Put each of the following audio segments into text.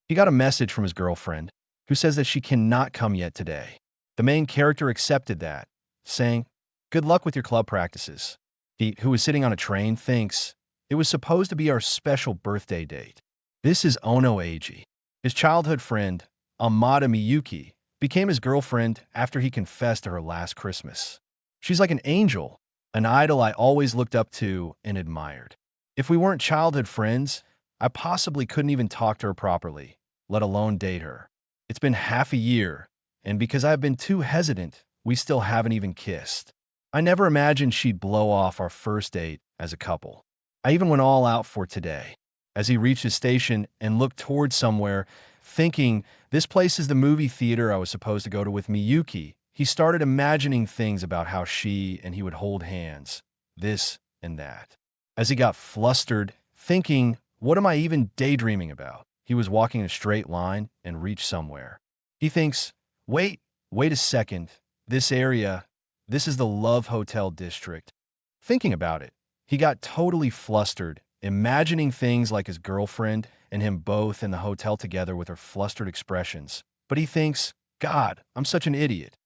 He got a message from his girlfriend, who says that she cannot come yet today. The main character accepted that, saying, "Good luck with your club practices." He, who was sitting on a train, thinks, "It was supposed to be our special birthday date." This is Ono Eiji. His childhood friend, Amada Miyuki, became his girlfriend after he confessed to her last Christmas. She's like an angel, an idol I always looked up to and admired. If we weren't childhood friends, I possibly couldn't even talk to her properly, let alone date her. It's been half a year, and because I've been too hesitant, we still haven't even kissed. I never imagined she'd blow off our first date as a couple. I even went all out for today. As he reached his station and looked towards somewhere, thinking, this place is the movie theater I was supposed to go to with Miyuki, he started imagining things about how she and he would hold hands, this and that. As he got flustered, thinking, what am I even daydreaming about? He was walking in a straight line and reached somewhere. He thinks, wait a second, this area, this is the Love Hotel district. Thinking about it, he got totally flustered, imagining things like his girlfriend and him both in the hotel together with her flustered expressions. But he thinks, God, I'm such an idiot.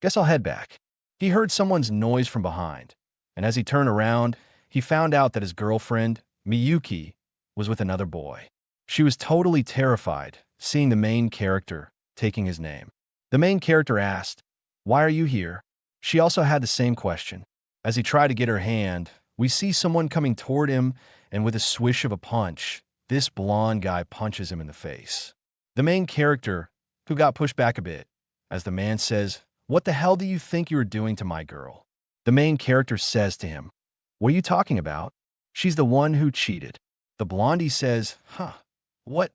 Guess I'll head back. He heard someone's noise from behind, and as he turned around, he found out that his girlfriend, Miyuki, was with another boy. She was totally terrified, seeing the main character taking his name. The main character asked, "Why are you here?" She also had the same question. As he tried to get her hand, we see someone coming toward him, and with a swish of a punch, this blonde guy punches him in the face. The main character, who got pushed back a bit, as the man says, "What the hell do you think you are doing to my girl?" The main character says to him, "What are you talking about? She's the one who cheated." The blondie says, What?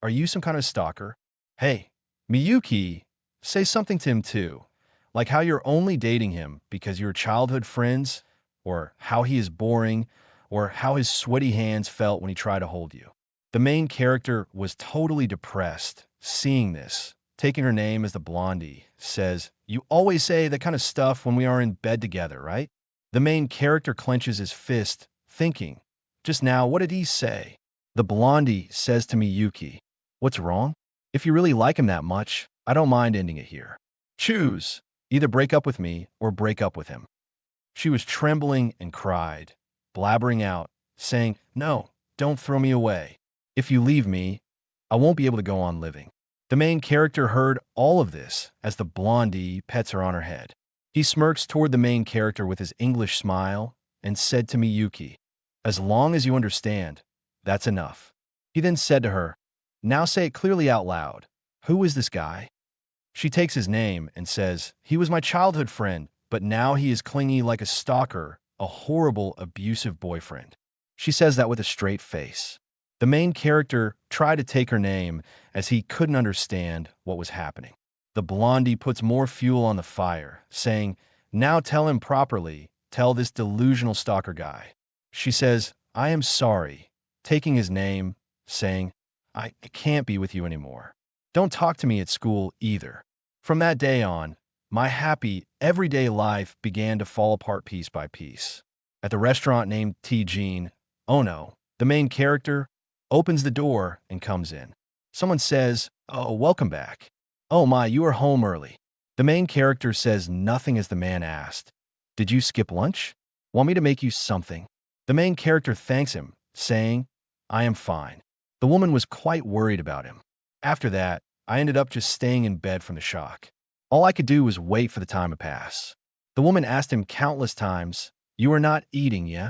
Are you some kind of stalker? Hey, Miyuki, say something to him too, like how you're only dating him because you're childhood friends, or how he is boring, or how his sweaty hands felt when he tried to hold you." The main character was totally depressed, seeing this. Taking her name as the blondie, says, "You always say that kind of stuff when we are in bed together, right?" The main character clenches his fist, thinking, just now, what did he say? The blondie says to Miyuki, "What's wrong? If you really like him that much, I don't mind ending it here. Choose. Either break up with me or break up with him." She was trembling and cried, blabbering out, saying, "No, don't throw me away. If you leave me, I won't be able to go on living." The main character heard all of this as the blondie pets her on her head. He smirks toward the main character with his English smile and said to Miyuki, "As long as you understand, that's enough." He then said to her, "Now say it clearly out loud. Who is this guy?" She takes his name and says, "He was my childhood friend, but now he is clingy like a stalker, a horrible, abusive boyfriend." She says that with a straight face. The main character tried to take her name as he couldn't understand what was happening. The blondie puts more fuel on the fire, saying, "Now tell him properly, tell this delusional stalker guy." She says, "I am sorry," taking his name, saying, I can't be with you anymore. Don't talk to me at school either." From that day on, my happy, everyday life began to fall apart piece by piece. At the restaurant named Tijin, Ono, the main character, opens the door and comes in. Someone says, "Oh, welcome back. Oh my, you are home early." The main character says nothing as the man asked, "Did you skip lunch? Want me to make you something?" The main character thanks him, saying, "I am fine." The woman was quite worried about him. After that, I ended up just staying in bed from the shock. All I could do was wait for the time to pass. The woman asked him countless times, "You are not eating, yeah?"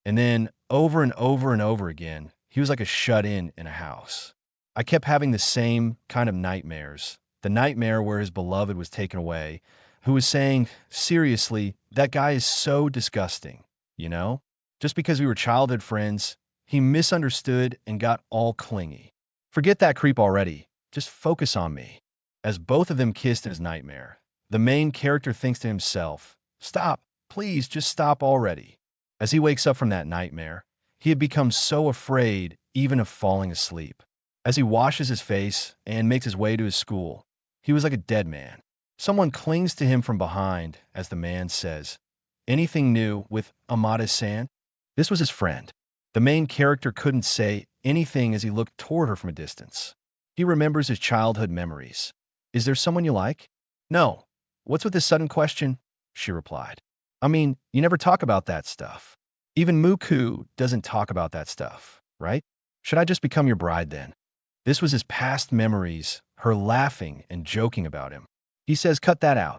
And then, over and over and over again, he was like a shut-in in a house. I kept having the same kind of nightmares. The nightmare where his beloved was taken away, who was saying, "Seriously, that guy is so disgusting, you know? Just because we were childhood friends, he misunderstood and got all clingy. Forget that creep already. Just focus on me." As both of them kissed in his nightmare, the main character thinks to himself, "Stop, please just stop already." As he wakes up from that nightmare, he had become so afraid even of falling asleep. As he washes his face and makes his way to his school, he was like a dead man. Someone clings to him from behind as the man says, "Anything new with Amada-san?" This was his friend. The main character couldn't say anything as he looked toward her from a distance. He remembers his childhood memories. Is there someone you like? No. What's with this sudden question? She replied. I mean, you never talk about that stuff. Even Muku doesn't talk about that stuff, right? Should I just become your bride then? This was his past memories, her laughing and joking about him. He says, cut that out.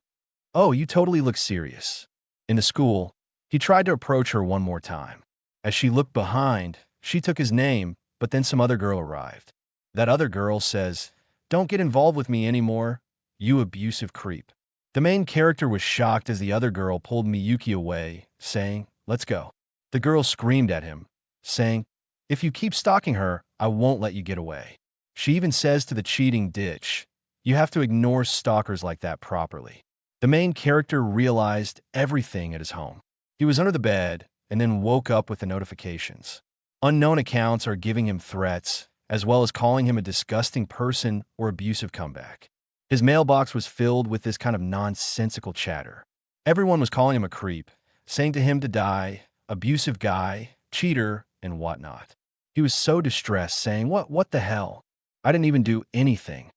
Oh, you totally look serious. In the school, he tried to approach her one more time. As she looked behind, she took his name, but then some other girl arrived. That other girl says, don't get involved with me anymore, you abusive creep. The main character was shocked as the other girl pulled Miyuki away, saying, let's go. The girl screamed at him, saying, if you keep stalking her, I won't let you get away. She even says to the cheating ditch, you have to ignore stalkers like that properly. The main character realized everything at his home. He was under the bed and then woke up with the notifications. Unknown accounts are giving him threats, as well as calling him a disgusting person or abusive comeback. His mailbox was filled with this kind of nonsensical chatter. Everyone was calling him a creep, saying to him to die, abusive guy, cheater, and whatnot. He was so distressed, saying, what the hell? I didn't even do anything.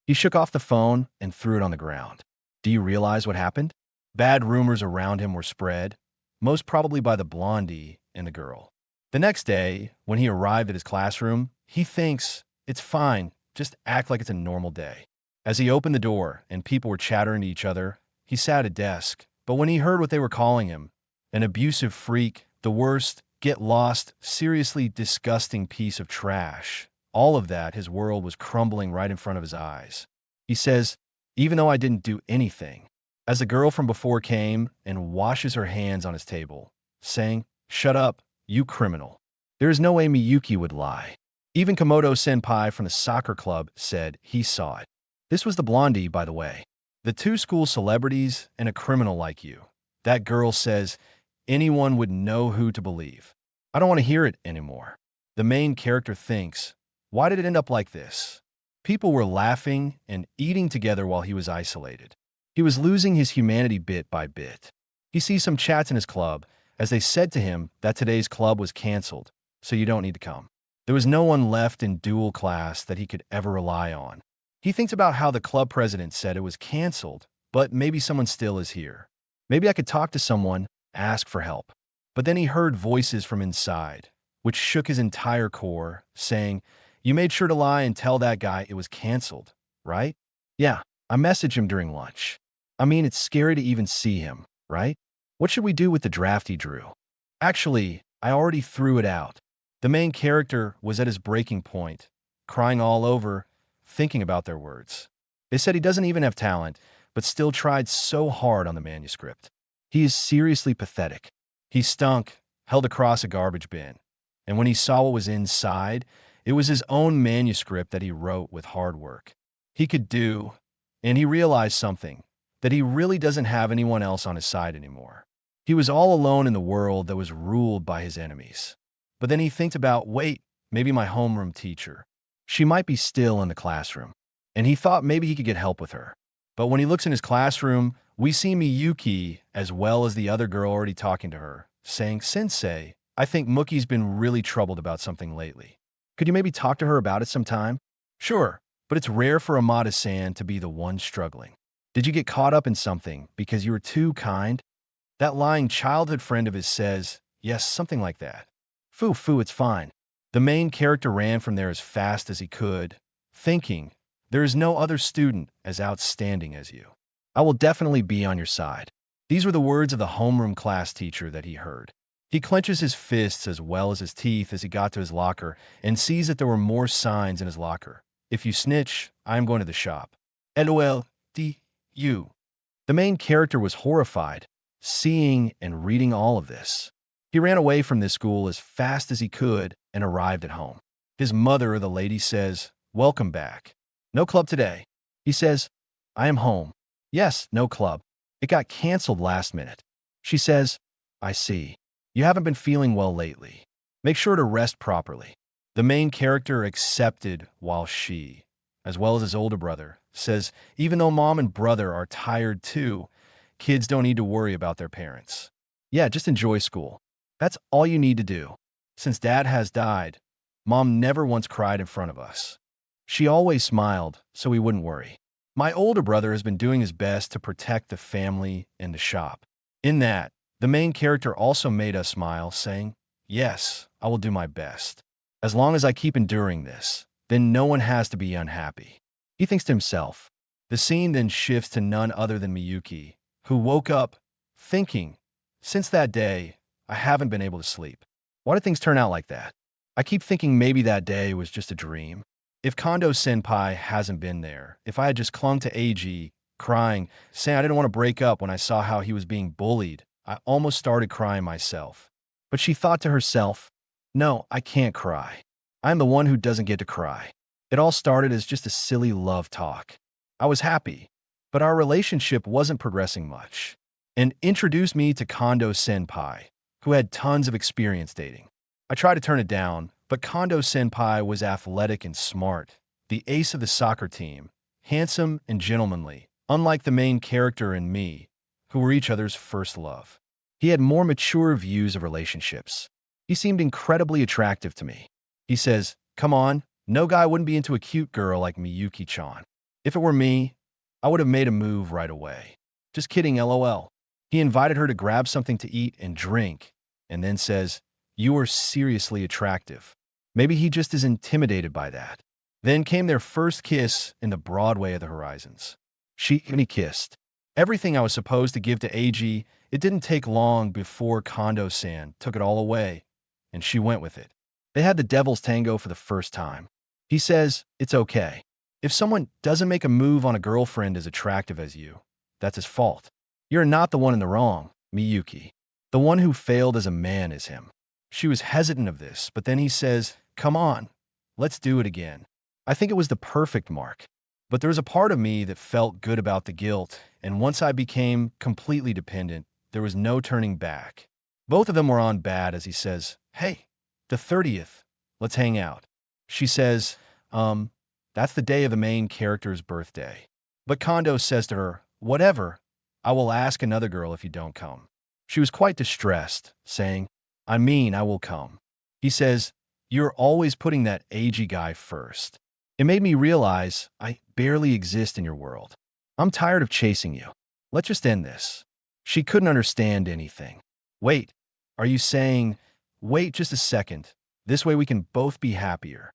He shook off the phone and threw it on the ground. Do you realize what happened? Bad rumors around him were spread, most probably by the blondie and the girl. The next day, when he arrived at his classroom, he thinks, it's fine, just act like it's a normal day. As he opened the door and people were chattering to each other, he sat at a desk, but when he heard what they were calling him, an abusive freak, the worst, get lost, seriously disgusting piece of trash, all of that, his world was crumbling right in front of his eyes. He says, even though I didn't do anything, as the girl from before came and washes her hands on his table, saying, shut up, you criminal. There is no way Miyuki would lie. Even Komodo-senpai from the soccer club said he saw it. This was the blondie, by the way. The two school celebrities and a criminal like you. That girl says anyone would know who to believe. I don't want to hear it anymore. The main character thinks, why did it end up like this? People were laughing and eating together while he was isolated. He was losing his humanity bit by bit. He sees some chats in his club as they said to him that today's club was canceled, so you don't need to come. There was no one left in dual class that he could ever rely on. He thinks about how the club president said it was canceled, but maybe someone still is here. Maybe I could talk to someone, ask for help. But then he heard voices from inside, which shook his entire core, saying, you made sure to lie and tell that guy it was canceled, right? Yeah, I messaged him during lunch. I mean, it's scary to even see him, right? What should we do with the draft he drew? Actually, I already threw it out. The main character was at his breaking point, crying all over, thinking about their words. They said he doesn't even have talent, but still tried so hard on the manuscript. He is seriously pathetic. He stunk, held across a garbage bin, and when he saw what was inside, it was his own manuscript that he wrote with hard work. He could do, and he realized something, that he really doesn't have anyone else on his side anymore. He was all alone in the world that was ruled by his enemies. But then he thinks about, wait, maybe my homeroom teacher. She might be still in the classroom. And he thought maybe he could get help with her. But when he looks in his classroom, we see Miyuki as well as the other girl already talking to her, saying, Sensei, I think Mookie's been really troubled about something lately. Could you maybe talk to her about it sometime? Sure, but it's rare for Amada-san to be the one struggling. Did you get caught up in something because you were too kind? That lying childhood friend of his says, yes, something like that. Foo, it's fine. The main character ran from there as fast as he could, thinking, there is no other student as outstanding as you. I will definitely be on your side. These were the words of the homeroom class teacher that he heard. He clenches his fists as well as his teeth as he got to his locker and sees that there were more signs in his locker. If you snitch, I am going to the shop. LOL, D-U. The main character was horrified, seeing and reading all of this. He ran away from this school as fast as he could and arrived at home. His mother, the lady, says, welcome back. No club today. He says, I am home. Yes, no club. It got canceled last minute. She says, I see. You haven't been feeling well lately. Make sure to rest properly. The main character accepted while she, as well as his older brother, says even though mom and brother are tired too, kids don't need to worry about their parents. Yeah, just enjoy school. That's all you need to do. Since dad has died, mom never once cried in front of us. She always smiled, so we wouldn't worry. My older brother has been doing his best to protect the family and the shop. In that, the main character also made us smile, saying, "Yes, I will do my best. As long as I keep enduring this, then no one has to be unhappy." He thinks to himself. The scene then shifts to none other than Miyuki, who woke up thinking, "Since that day, I haven't been able to sleep. Why did things turn out like that? I keep thinking maybe that day was just a dream. If Kondo Senpai hasn't been there, if I had just clung to AG, crying, saying I didn't want to break up when I saw how he was being bullied, I almost started crying myself." But she thought to herself, "No, I can't cry. I'm the one who doesn't get to cry." It all started as just a silly love talk. I was happy, but our relationship wasn't progressing much, and introduced me to Kondo Senpai, who had tons of experience dating. I tried to turn it down, but Kondo Senpai was athletic and smart, the ace of the soccer team, handsome and gentlemanly, unlike the main character and me, who were each other's first love. He had more mature views of relationships. He seemed incredibly attractive to me. He says, "Come on, no guy wouldn't be into a cute girl like Miyuki-chan. If it were me, I would have made a move right away." Just kidding, lol. He invited her to grab something to eat and drink, and then says, "You are seriously attractive." Maybe he just is intimidated by that. Then came their first kiss in the Broadway of the Horizons. She and he kissed. Everything I was supposed to give to AG, it didn't take long before Kondo-san took it all away, and she went with it. They had the devil's tango for the first time. He says, "It's okay. If someone doesn't make a move on a girlfriend as attractive as you, that's his fault. You're not the one in the wrong, Miyuki. The one who failed as a man is him." She was hesitant of this, but then he says, "Come on, let's do it again." I think it was the perfect mark. But there was a part of me that felt good about the guilt, and once I became completely dependent, there was no turning back. Both of them were on bad as he says, "Hey, the 30th, let's hang out." She says, that's the day of the main character's birthday. But Kondo says to her, "Whatever, I will ask another girl if you don't come." She was quite distressed, saying, "I mean, I will come." He says, "You're always putting that AG guy first. It made me realize I barely exist in your world. I'm tired of chasing you. Let's just end this." She couldn't understand anything. "Wait, are you saying, wait just a second, this way we can both be happier?"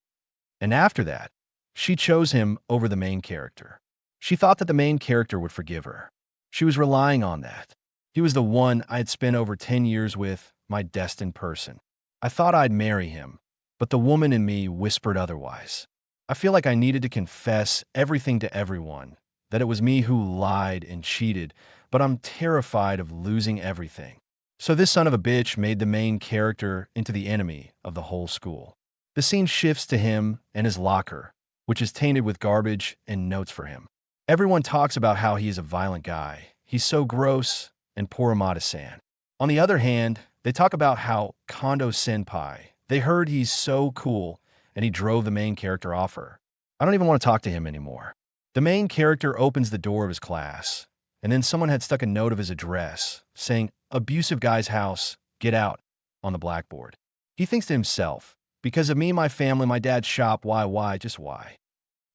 And after that, she chose him over the main character. She thought that the main character would forgive her. She was relying on that. He was the one I had spent over 10 years with, my destined person. I thought I'd marry him, but the woman in me whispered otherwise. I feel like I needed to confess everything to everyone, that it was me who lied and cheated, but I'm terrified of losing everything. So this son of a bitch made the main character into the enemy of the whole school. The scene shifts to him and his locker, which is tainted with garbage and notes for him. Everyone talks about how he is a violent guy. He's so gross, and poor Amada-san. On the other hand, they talk about how Kondo Senpai, they heard he's so cool, and he drove the main character off her. I don't even want to talk to him anymore. The main character opens the door of his class, and then someone had stuck a note of his address, saying, "Abusive guy's house, get out," on the blackboard. He thinks to himself, because of me, my family, my dad's shop, why, just why?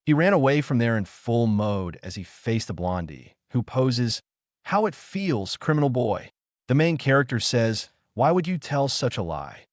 He ran away from there in full mode as he faced the blondie, who poses, "How it feels, criminal boy." The main character says, "Why would you tell such a lie?"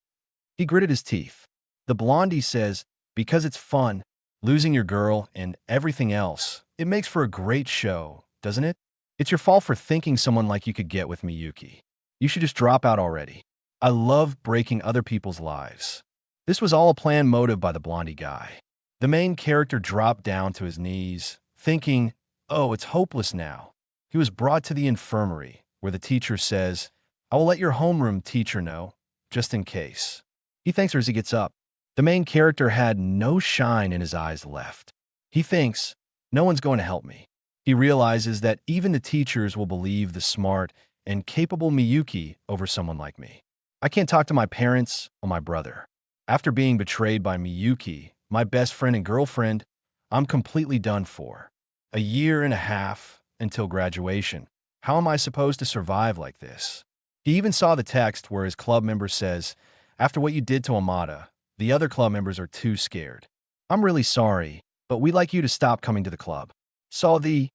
He gritted his teeth. The blondie says, "Because it's fun, losing your girl and everything else. It makes for a great show, doesn't it? It's your fault for thinking someone like you could get with Miyuki. You should just drop out already. I love breaking other people's lives." This was all a planned motive by the blondie guy. The main character dropped down to his knees, thinking, "Oh, it's hopeless now." He was brought to the infirmary, where the teacher says, "I will let your homeroom teacher know, just in case." He thanks her as he gets up. The main character had no shine in his eyes left. He thinks, "No one's going to help me." He realizes that even the teachers will believe the smart and capable Miyuki over someone like me. I can't talk to my parents or my brother. After being betrayed by Miyuki, my best friend and girlfriend, I'm completely done for. A year and a half until graduation. How am I supposed to survive like this? He even saw the text where his club member says, "After what you did to Amada, the other club members are too scared. I'm really sorry, but we'd like you to stop coming to the club. Saw the...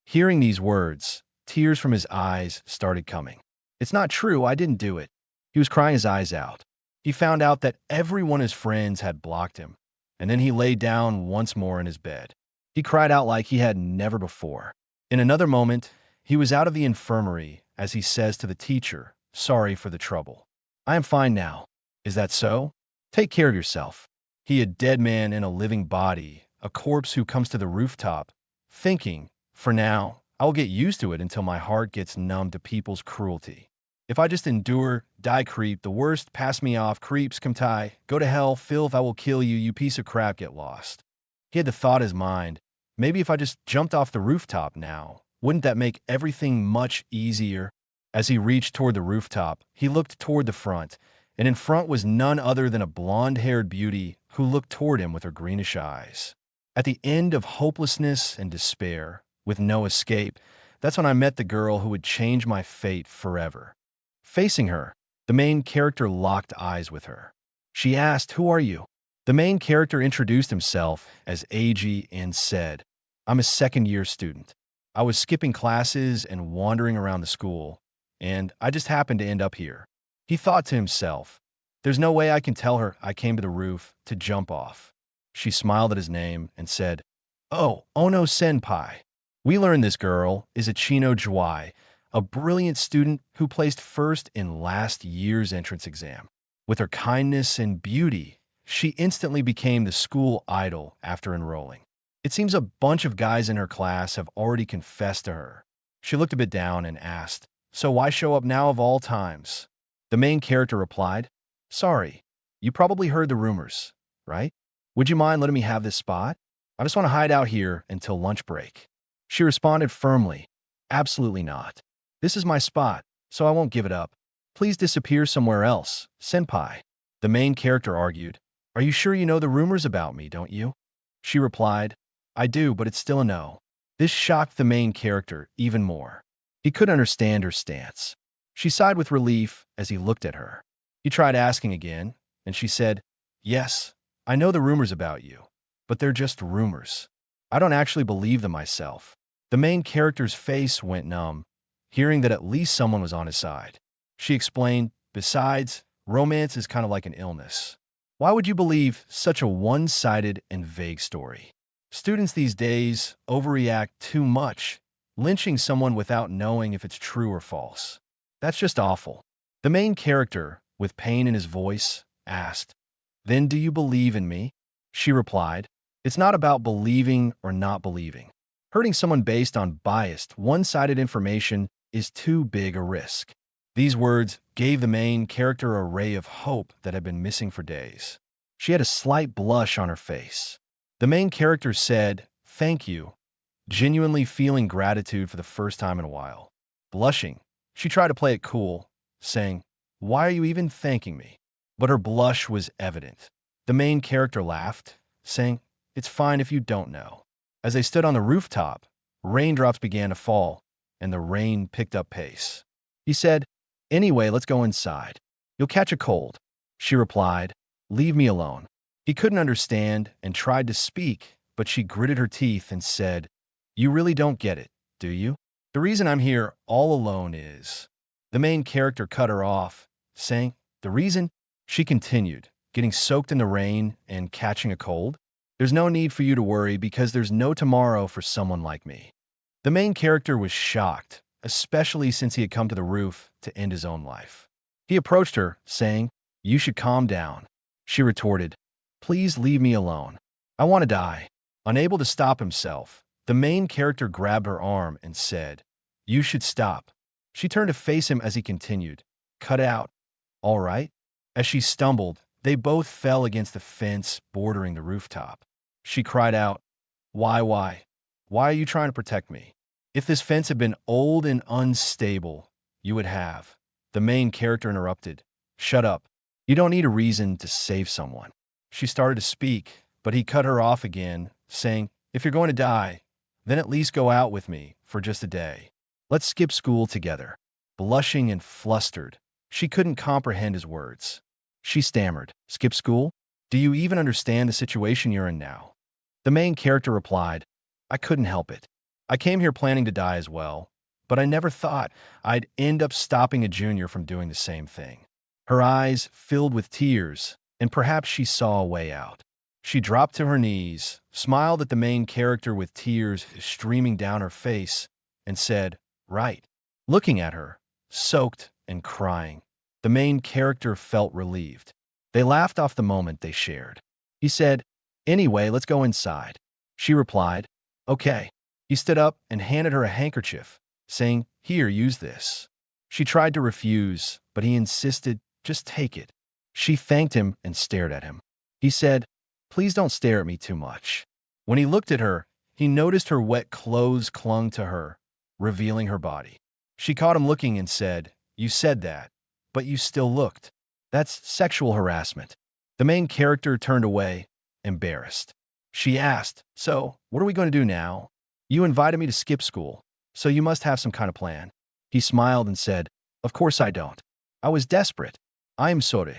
Hearing these words, tears from his eyes started coming. It's not true, I didn't do it. He was crying his eyes out. He found out that everyone his friends had blocked him, and then he lay down once more in his bed. He cried out like he had never before. In another moment, he was out of the infirmary as he says to the teacher, "Sorry for the trouble. I am fine now. Is that so? Take care of yourself." He, a dead man in a living body, a corpse who comes to the rooftop, thinking, "For now, I will get used to it until my heart gets numb to people's cruelty. If I just endure, die creep, the worst, pass me off, creeps, come tie, go to hell, filth, I will kill you, you piece of crap, get lost." He had the thought in his mind, maybe if I just jumped off the rooftop now, wouldn't that make everything much easier? As he reached toward the rooftop, he looked toward the front, and in front was none other than a blonde-haired beauty who looked toward him with her greenish eyes. At the end of hopelessness and despair, with no escape, that's when I met the girl who would change my fate forever. Facing her, the main character locked eyes with her. She asked, "Who are you?" The main character introduced himself as Ichi and said, "I'm a second-year student. I was skipping classes and wandering around the school, and I just happened to end up here." He thought to himself, "There's no way I can tell her I came to the roof to jump off." She smiled at his name and said, "Oh, Ono Senpai. We learned this girl is Ichino Jwai, a brilliant student who placed first in last year's entrance exam. With her kindness and beauty, she instantly became the school idol after enrolling. It seems a bunch of guys in her class have already confessed to her." She looked a bit down and asked, "So why show up now of all times?" The main character replied, "Sorry, you probably heard the rumors, right? Would you mind letting me have this spot? I just want to hide out here until lunch break." She responded firmly, "Absolutely not. This is my spot, so I won't give it up. Please disappear somewhere else, senpai." The main character argued, "Are you sure you know the rumors about me, don't you?" She replied, "I do, but it's still a no." This shocked the main character even more. He couldn't understand her stance. She sighed with relief as he looked at her. He tried asking again, and she said, "Yes, I know the rumors about you, but they're just rumors. I don't actually believe them myself." The main character's face went numb, hearing that at least someone was on his side. She explained, "Besides, romance is kind of like an illness. Why would you believe such a one-sided and vague story? Students these days overreact too much, lynching someone without knowing if it's true or false. That's just awful." The main character, with pain in his voice, asked, "Then do you believe in me?" She replied, "It's not about believing or not believing. Hurting someone based on biased, one-sided information is too big a risk." These words gave the main character a ray of hope that had been missing for days. She had a slight blush on her face. The main character said, "Thank you," genuinely feeling gratitude for the first time in a while. Blushing, she tried to play it cool, saying, "Why are you even thanking me?" But her blush was evident. The main character laughed, saying, "It's fine if you don't know." As they stood on the rooftop, raindrops began to fall, and the rain picked up pace. He said, "Anyway, let's go inside. You'll catch a cold." She replied, "Leave me alone." He couldn't understand and tried to speak, but she gritted her teeth and said, "You really don't get it, do you? The reason I'm here all alone is..." The main character cut her off, saying, "The reason?" She continued, "Getting soaked in the rain and catching a cold? There's no need for you to worry because there's no tomorrow for someone like me." The main character was shocked, especially since he had come to the roof to end his own life. He approached her, saying, "You should calm down." She retorted, "Please leave me alone. I want to die." Unable to stop himself, the main character grabbed her arm and said, "You should stop." She turned to face him as he continued, "Cut out. All right?" As she stumbled, they both fell against the fence bordering the rooftop. She cried out, "Why? Why are you trying to protect me? If this fence had been old and unstable, you would have." The main character interrupted, "Shut up. You don't need a reason to save someone." She started to speak, but he cut her off again, saying, "If you're going to die, then at least go out with me for just a day. Let's skip school together." Blushing and flustered, she couldn't comprehend his words. She stammered, "Skip school? Do you even understand the situation you're in now?" The main character replied, I couldn't help it. I came here planning to die as well, but I never thought I'd end up stopping a junior from doing the same thing. Her eyes filled with tears, and perhaps she saw a way out. She dropped to her knees, smiled at the main character with tears streaming down her face, and said, Right. Looking at her, soaked and crying, the main character felt relieved. They laughed off the moment they shared. He said, Anyway, let's go inside. She replied, Okay. He stood up and handed her a handkerchief, saying, Here, use this. She tried to refuse, but he insisted, Just take it. She thanked him and stared at him. He said, Please don't stare at me too much. When he looked at her, he noticed her wet clothes clung to her, revealing her body. She caught him looking and said, You said that, but you still looked. That's sexual harassment. The main character turned away, embarrassed. She asked, So, what are we going to do now? You invited me to skip school, so you must have some kind of plan. He smiled and said, Of course I don't. I was desperate. I am sorry.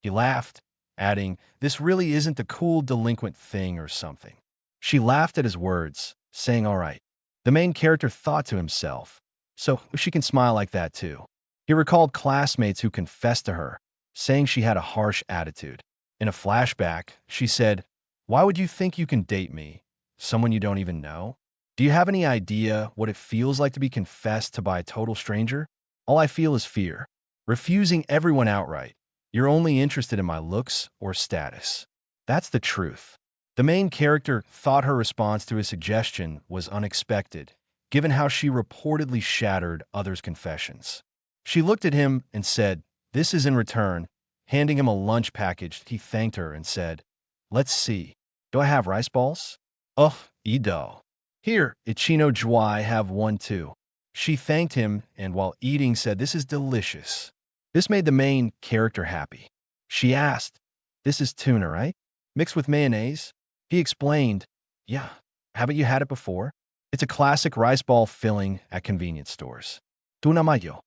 He laughed, adding, This really isn't the cool delinquent thing or something. She laughed at his words, saying, All right. The main character thought to himself, So she can smile like that too. He recalled classmates who confessed to her, saying she had a harsh attitude. In a flashback, she said, Why would you think you can date me? Someone you don't even know? Do you have any idea what it feels like to be confessed to by a total stranger? All I feel is fear. Refusing everyone outright. You're only interested in my looks or status. That's the truth. The main character thought her response to his suggestion was unexpected, given how she reportedly shattered others' confessions. She looked at him and said, This is in return. Handing him a lunch package, he thanked her and said, Let's see. Do I have rice balls? Ugh, Ido. Here, Ichino Jwai, have one too. She thanked him and while eating said, This is delicious. This made the main character happy. She asked, This is tuna, right? Mixed with mayonnaise? He explained, Yeah. Haven't you had it before? It's a classic rice ball filling at convenience stores. Tuna mayo.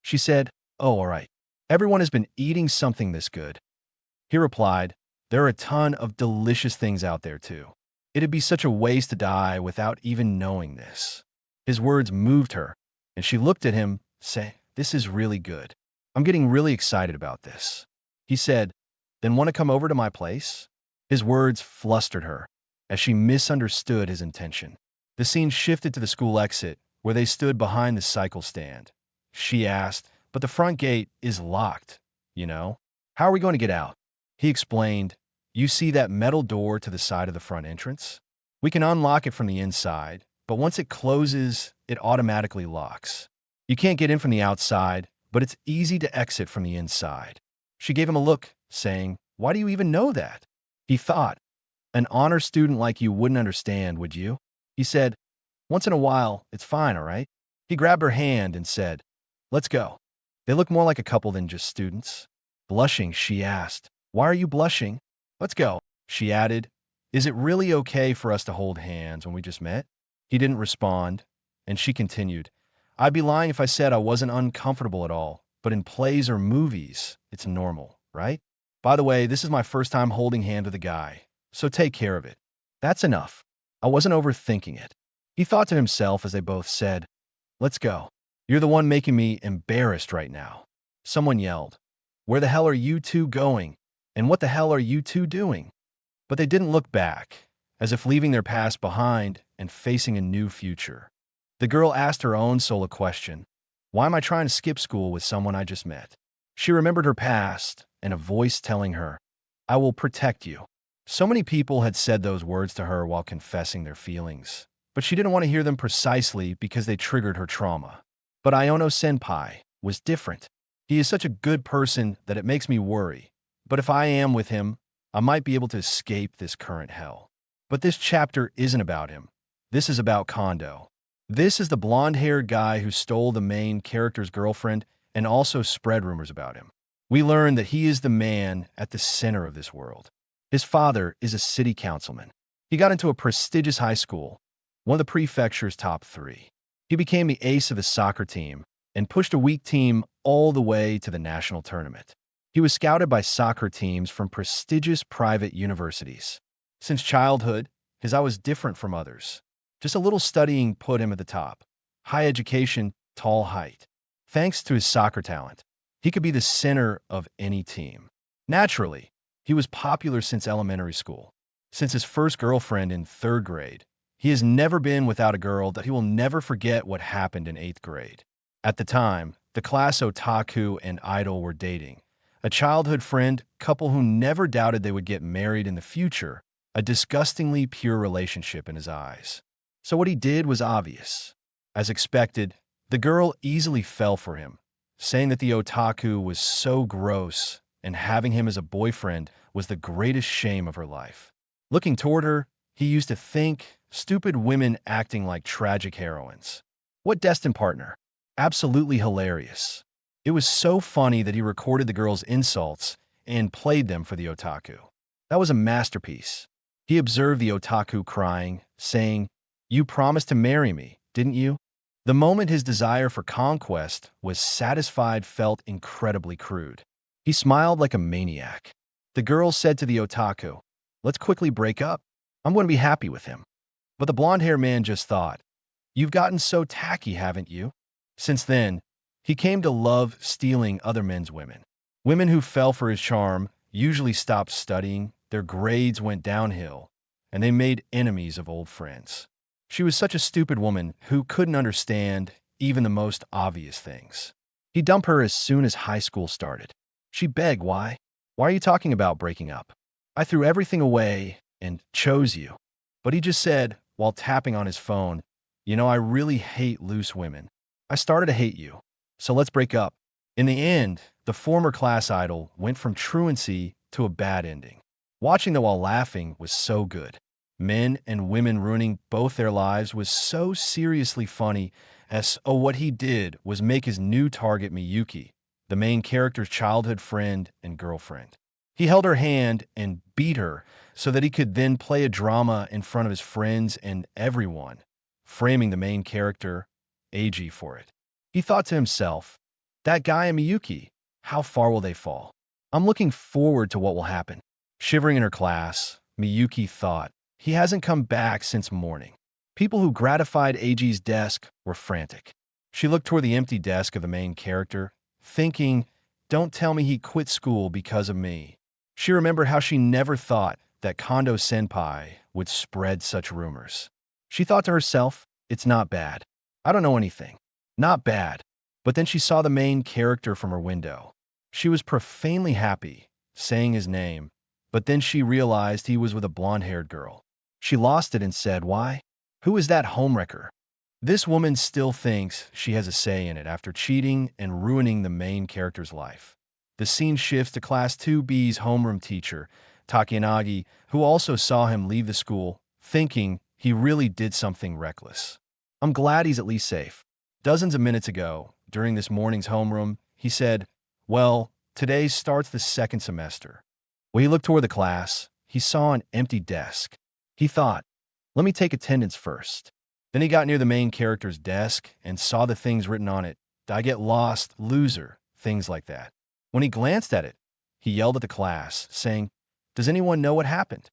She said, Oh, all right. Everyone has been eating something this good. He replied, There are a ton of delicious things out there too. It'd be such a waste to die without even knowing this. His words moved her, and she looked at him, saying, This is really good. I'm getting really excited about this. He said, Then want to come over to my place? His words flustered her, as she misunderstood his intention. The scene shifted to the school exit, where they stood behind the cycle stand. She asked, But the front gate is locked, you know? How are we going to get out? He explained, You see that metal door to the side of the front entrance? We can unlock it from the inside, but once it closes, it automatically locks. You can't get in from the outside, but it's easy to exit from the inside. She gave him a look, saying, Why do you even know that? He thought, An honor student like you wouldn't understand, would you? He said, Once in a while, it's fine, all right? He grabbed her hand and said, Let's go. They look more like a couple than just students. Blushing, she asked, Why are you blushing? Let's go, she added. Is it really okay for us to hold hands when we just met? He didn't respond, and she continued, I'd be lying if I said I wasn't uncomfortable at all, but in plays or movies, it's normal, right? By the way, this is my first time holding hands with a guy, so take care of it. That's enough. I wasn't overthinking it. He thought to himself as they both said, Let's go. You're the one making me embarrassed right now. Someone yelled, Where the hell are you two going? And what the hell are you two doing? But they didn't look back, as if leaving their past behind and facing a new future. The girl asked her own soul a question. Why am I trying to skip school with someone I just met? She remembered her past and a voice telling her, I will protect you. So many people had said those words to her while confessing their feelings, but she didn't want to hear them precisely because they triggered her trauma. But Iono-senpai was different. He is such a good person that it makes me worry. But if I am with him, I might be able to escape this current hell. But this chapter isn't about him. This is about Kondo. This is the blonde-haired guy who stole the main character's girlfriend and also spread rumors about him. We learn that he is the man at the center of this world. His father is a city councilman. He got into a prestigious high school, one of the prefecture's top 3. He became the ace of his soccer team and pushed a weak team all the way to the national tournament. He was scouted by soccer teams from prestigious private universities. Since childhood, His eye was different from others. Just a little studying put him at the top. High education, tall height. Thanks to his soccer talent, he could be the center of any team. Naturally, he was popular since elementary school. Since his first girlfriend in 3rd grade, he has never been without a girl that he will never forget what happened in 8th grade. At the time, the class otaku and idol were dating. A childhood friend, couple who never doubted they would get married in the future, a disgustingly pure relationship in his eyes. So what he did was obvious. As expected, the girl easily fell for him, saying that the otaku was so gross and having him as a boyfriend was the greatest shame of her life. Looking toward her, he used to think, stupid women acting like tragic heroines. What destined partner? Absolutely hilarious. It was so funny that he recorded the girl's insults and played them for the otaku. That was a masterpiece. He observed the otaku crying, saying, "You promised to marry me, didn't you?" The moment his desire for conquest was satisfied felt incredibly crude. He smiled like a maniac. The girl said to the otaku, "Let's quickly break up. I'm going to be happy with him." But the blonde-haired man just thought, "You've gotten so tacky, haven't you?" Since then, he came to love stealing other men's women. Women who fell for his charm usually stopped studying, their grades went downhill, and they made enemies of old friends. She was such a stupid woman who couldn't understand even the most obvious things. He dumped her as soon as high school started. She begged, "Why? Why are you talking about breaking up? I threw everything away and chose you." But he just said, while tapping on his phone, "You know, I really hate loose women. I started to hate you. So let's break up." In the end, the former class idol went from truancy to a bad ending. Watching them while laughing was so good. Men and women ruining both their lives was so seriously funny as what he did was make his new target Miyuki, the main character's childhood friend and girlfriend. He held her hand and beat her so that he could then play a drama in front of his friends and everyone, framing the main character, Eiji, for it. He thought to himself, "That guy and Miyuki, how far will they fall? I'm looking forward to what will happen." Shivering in her class, Miyuki thought, "He hasn't come back since morning." People who gratified Eiji's desk were frantic. She looked toward the empty desk of the main character, thinking, "Don't tell me he quit school because of me." She remembered how she never thought that Kondo-senpai would spread such rumors. She thought to herself, "It's not bad. I don't know anything. Not bad." But then she saw the main character from her window. She was profanely happy, saying his name, but then she realized he was with a blonde-haired girl. She lost it and said, "Why? Who is that homewrecker?" This woman still thinks she has a say in it after cheating and ruining the main character's life. The scene shifts to Class 2B's homeroom teacher, Takanagi, who also saw him leave the school, thinking he really did something reckless. "I'm glad he's at least safe." Dozens of minutes ago, during this morning's homeroom, he said, "Well, today starts the 2nd semester." When he looked toward the class, he saw an empty desk. He thought, "Let me take attendance first." Then he got near the main character's desk and saw the things written on it. "I get lost, loser," things like that. When he glanced at it, he yelled at the class, saying, "Does anyone know what happened?"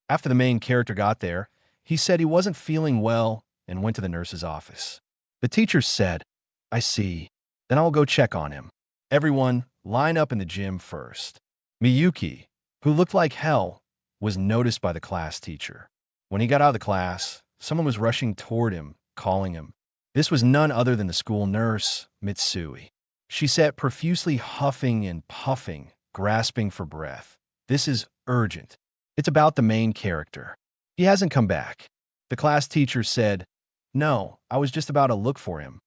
After the main character got there, he said he wasn't feeling well and went to the nurse's office. The teacher said, "I see. Then I'll go check on him. Everyone, line up in the gym first." Miyuki, who looked like hell, was noticed by the class teacher. When he got out of the class, someone was rushing toward him, calling him. This was none other than the school nurse, Mitsui. She sat profusely huffing and puffing, grasping for breath. "This is urgent. It's about the main character. He hasn't come back." The class teacher said, "No, I was just about to look for him."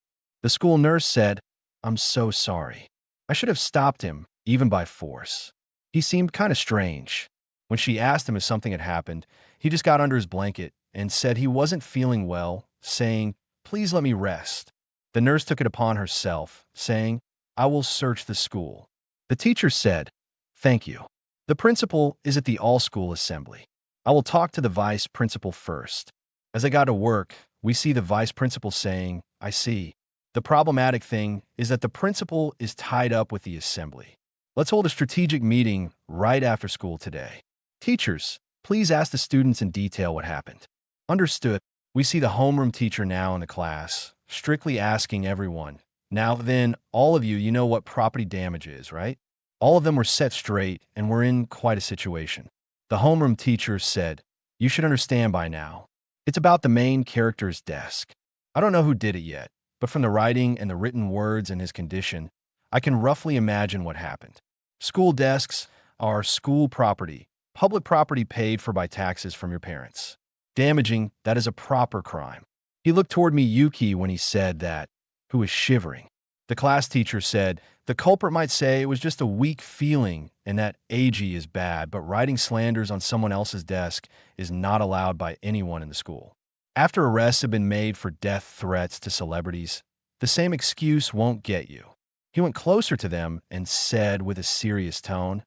The school nurse said, "I'm so sorry. I should have stopped him, even by force. He seemed kind of strange." When she asked him if something had happened, he just got under his blanket and said he wasn't feeling well, saying, "Please let me rest." The nurse took it upon herself, saying, "I will search the school." The teacher said, "Thank you. The principal is at the all-school assembly. I will talk to the vice principal first." As I got to work, we see the vice principal saying, "I see. The problematic thing is that the principal is tied up with the assembly. Let's hold a strategic meeting right after school today. Teachers, Please ask the students in detail what happened. Understood. We see the homeroom teacher now in the class, strictly asking everyone, now then, all of you, you know what property damage is, right? All of them were set straight and were in quite a situation. The homeroom teacher said, you should understand by now. It's about the main character's desk. I don't know who did it yet, but from the writing and the written words and his condition, I can roughly imagine what happened. School desks are school property, public property paid for by taxes from your parents. Damaging, that is a proper crime. He looked toward Miyuki when he said that, who was shivering. The class teacher said, the culprit might say it was just a weak feeling and that AG is bad, but writing slanders on someone else's desk is not allowed by anyone in the school. After arrests have been made for death threats to celebrities, the same excuse won't get you. He went closer to them and said with a serious tone,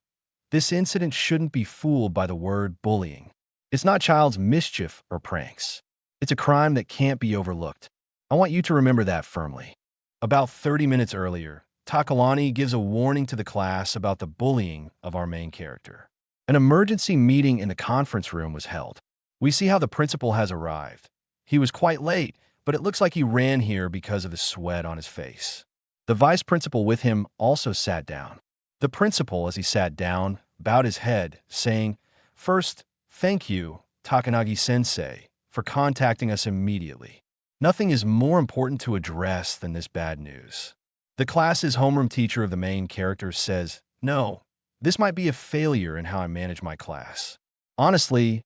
this incident shouldn't be fooled by the word bullying. It's not child's mischief or pranks. It's a crime that can't be overlooked. I want you to remember that firmly. About 30 minutes earlier, Takalani gives a warning to the class about the bullying of our main character. An emergency meeting in the conference room was held. We see how the principal has arrived. He was quite late, but it looks like he ran here because of the sweat on his face. The vice principal with him also sat down. The principal, as he sat down, bowed his head, saying, first, thank you, Takanagi-sensei, for contacting us immediately. Nothing is more important to address than this bad news. The class's homeroom teacher of the main character says, no, this might be a failure in how I manage my class. Honestly,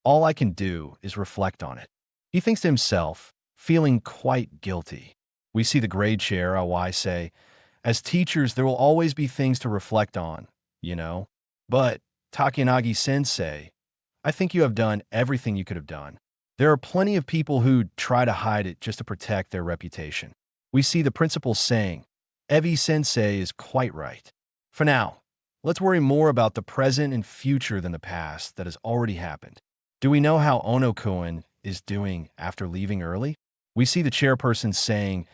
all I can do is reflect on it. He thinks to himself, feeling quite guilty. We see the grade chair, Awai, say, as teachers, there will always be things to reflect on, you know. But, Takanagi-sensei, I think you have done everything you could have done. There are plenty of people who try to hide it just to protect their reputation. We see the principal saying, Evi-sensei is quite right. For now, let's worry more about the present and future than the past that has already happened. Do we know how Ono-kun is doing after leaving early? We see the chairperson saying,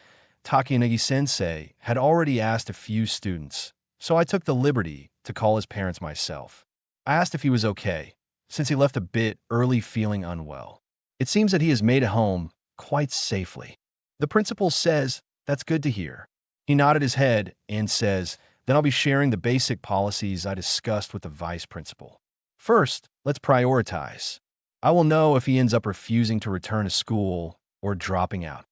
Takanagi-sensei had already asked a few students, so I took the liberty to call his parents myself. I asked if he was okay, since he left a bit early feeling unwell. It seems that he has made it home quite safely. The principal says, that's good to hear. He nodded his head and says, then I'll be sharing the basic policies I discussed with the vice principal. First, let's prioritize. I will know if he ends up refusing to return to school or dropping out.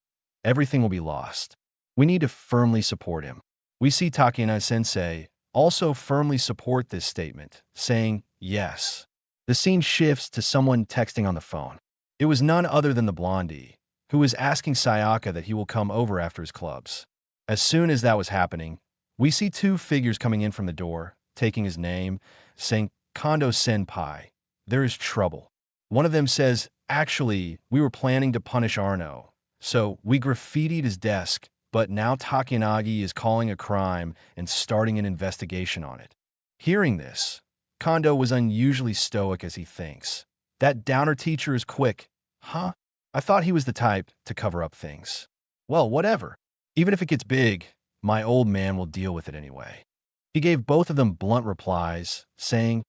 Everything will be lost. We need to firmly support him. We see Takanagi-sensei also firmly support this statement, saying, yes. The scene shifts to someone texting on the phone. It was none other than the blondie, who was asking Sayaka that he will come over after his clubs. As soon as that was happening, we see two figures coming in from the door, taking his name, saying, Kondo-senpai, there is trouble. One of them says, actually, we were planning to punish Arno, so we graffitied his desk, but now Takanagi is calling a crime and starting an investigation on it. Hearing this, Kondo was unusually stoic as he thinks. That downer teacher is quick. Huh? I thought he was the type to cover up things. Well, whatever. Even if it gets big, my old man will deal with it anyway. He gave both of them blunt replies, saying,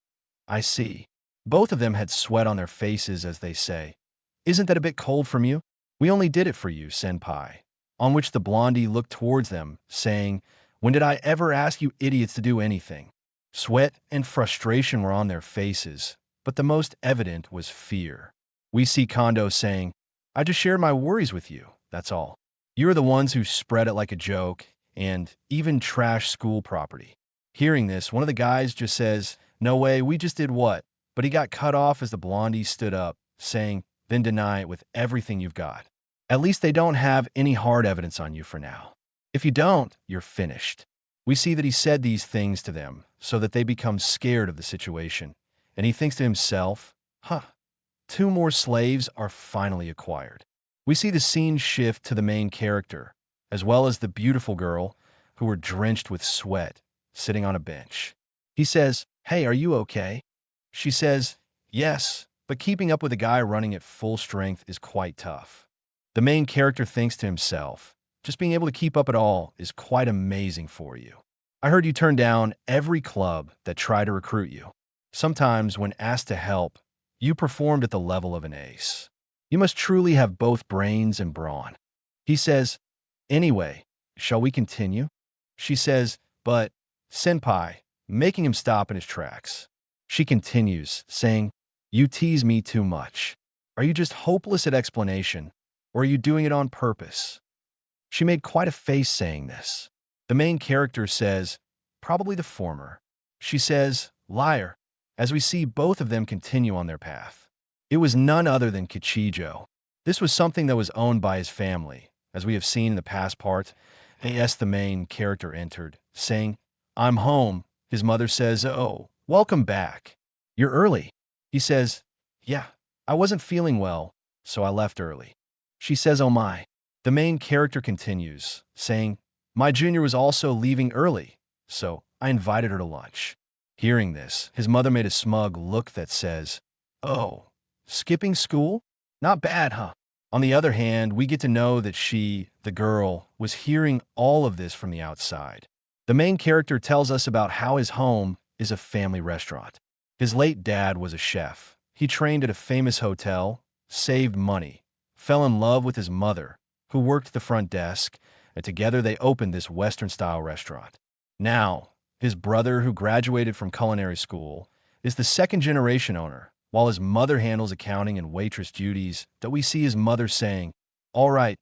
I see. Both of them had sweat on their faces as they say, isn't that a bit cold from you? We only did it for you, senpai. On which the blondie looked towards them, saying, when did I ever ask you idiots to do anything? Sweat and frustration were on their faces, but the most evident was fear. We see Kondo saying, I just shared my worries with you, that's all. You're the ones who spread it like a joke and even trash school property. Hearing this, one of the guys just says, no way, we just did what? But he got cut off as the blondie stood up, saying, then deny it with everything you've got. At least they don't have any hard evidence on you for now. If you don't, you're finished. We see that he said these things to them so that they become scared of the situation. And he thinks to himself, huh, 2 more slaves are finally acquired. We see the scene shift to the main character, as well as the beautiful girl, who were drenched with sweat, sitting on a bench. He says, hey, are you okay? She says, yes, but keeping up with a guy running at full strength is quite tough. The main character thinks to himself, just being able to keep up at all is quite amazing for you. I heard you turn down every club that tried to recruit you. Sometimes when asked to help, You performed at the level of an ace. You must truly have both brains and brawn. He says, anyway, shall we continue? She says, but, senpai, making him stop in his tracks. She continues, saying, you tease me too much. Are you just hopeless at explanation, or are you doing it on purpose? She made quite a face saying this. The main character says, probably the former. She says, liar, as we see both of them continue on their path. It was none other than Kichijo. This was something that was owned by his family, as we have seen in the past part. Yes, the main character entered, saying, I'm home. His mother says, oh, welcome back. You're early. He says, yeah, I wasn't feeling well, so I left early. She says, oh my. The main character continues, saying, my junior was also leaving early, so I invited her to lunch. Hearing this, his mother made a smug look that says, oh, skipping school? Not bad, huh? On the other hand, we get to know that she, the girl, was hearing all of this from the outside. The main character tells us about how his home is a family restaurant. His late dad was a chef. He trained at a famous hotel, saved money, fell in love with his mother, who worked the front desk, and together they opened this Western-style restaurant. Now, his brother, who graduated from culinary school, is the second-generation owner, while his mother handles accounting and waitress duties that we see his mother saying, all right,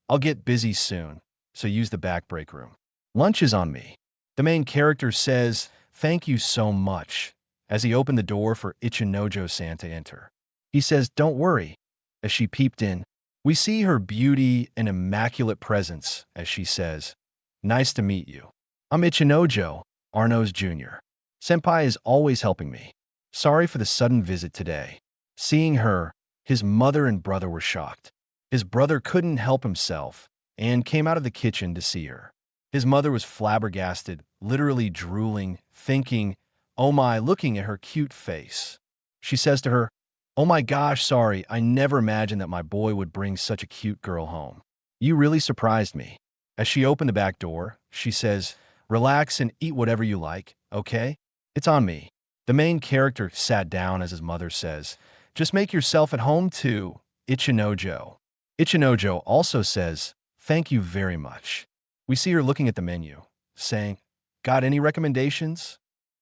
I'll get busy soon, so use the back break room. Lunch is on me. The main character says, thank you so much, as he opened the door for Ichinojo-san to enter. He says, don't worry. As she peeped in, we see her beauty and immaculate presence as she says, nice to meet you. I'm Ichinojo, Arno's junior. Senpai is always helping me. Sorry for the sudden visit today. Seeing her, his mother and brother were shocked. His brother couldn't help himself and came out of the kitchen to see her. His mother was flabbergasted, literally drooling, thinking, oh my, looking at her cute face. She says to her, oh my gosh, sorry, I never imagined that my boy would bring such a cute girl home. You really surprised me. As she opened the back door, she says, relax and eat whatever you like, okay? It's on me. The main character sat down as his mother says, just make yourself at home too, Ichinojo. Ichinojo also says, thank you very much. We see her looking at the menu, saying, got any recommendations?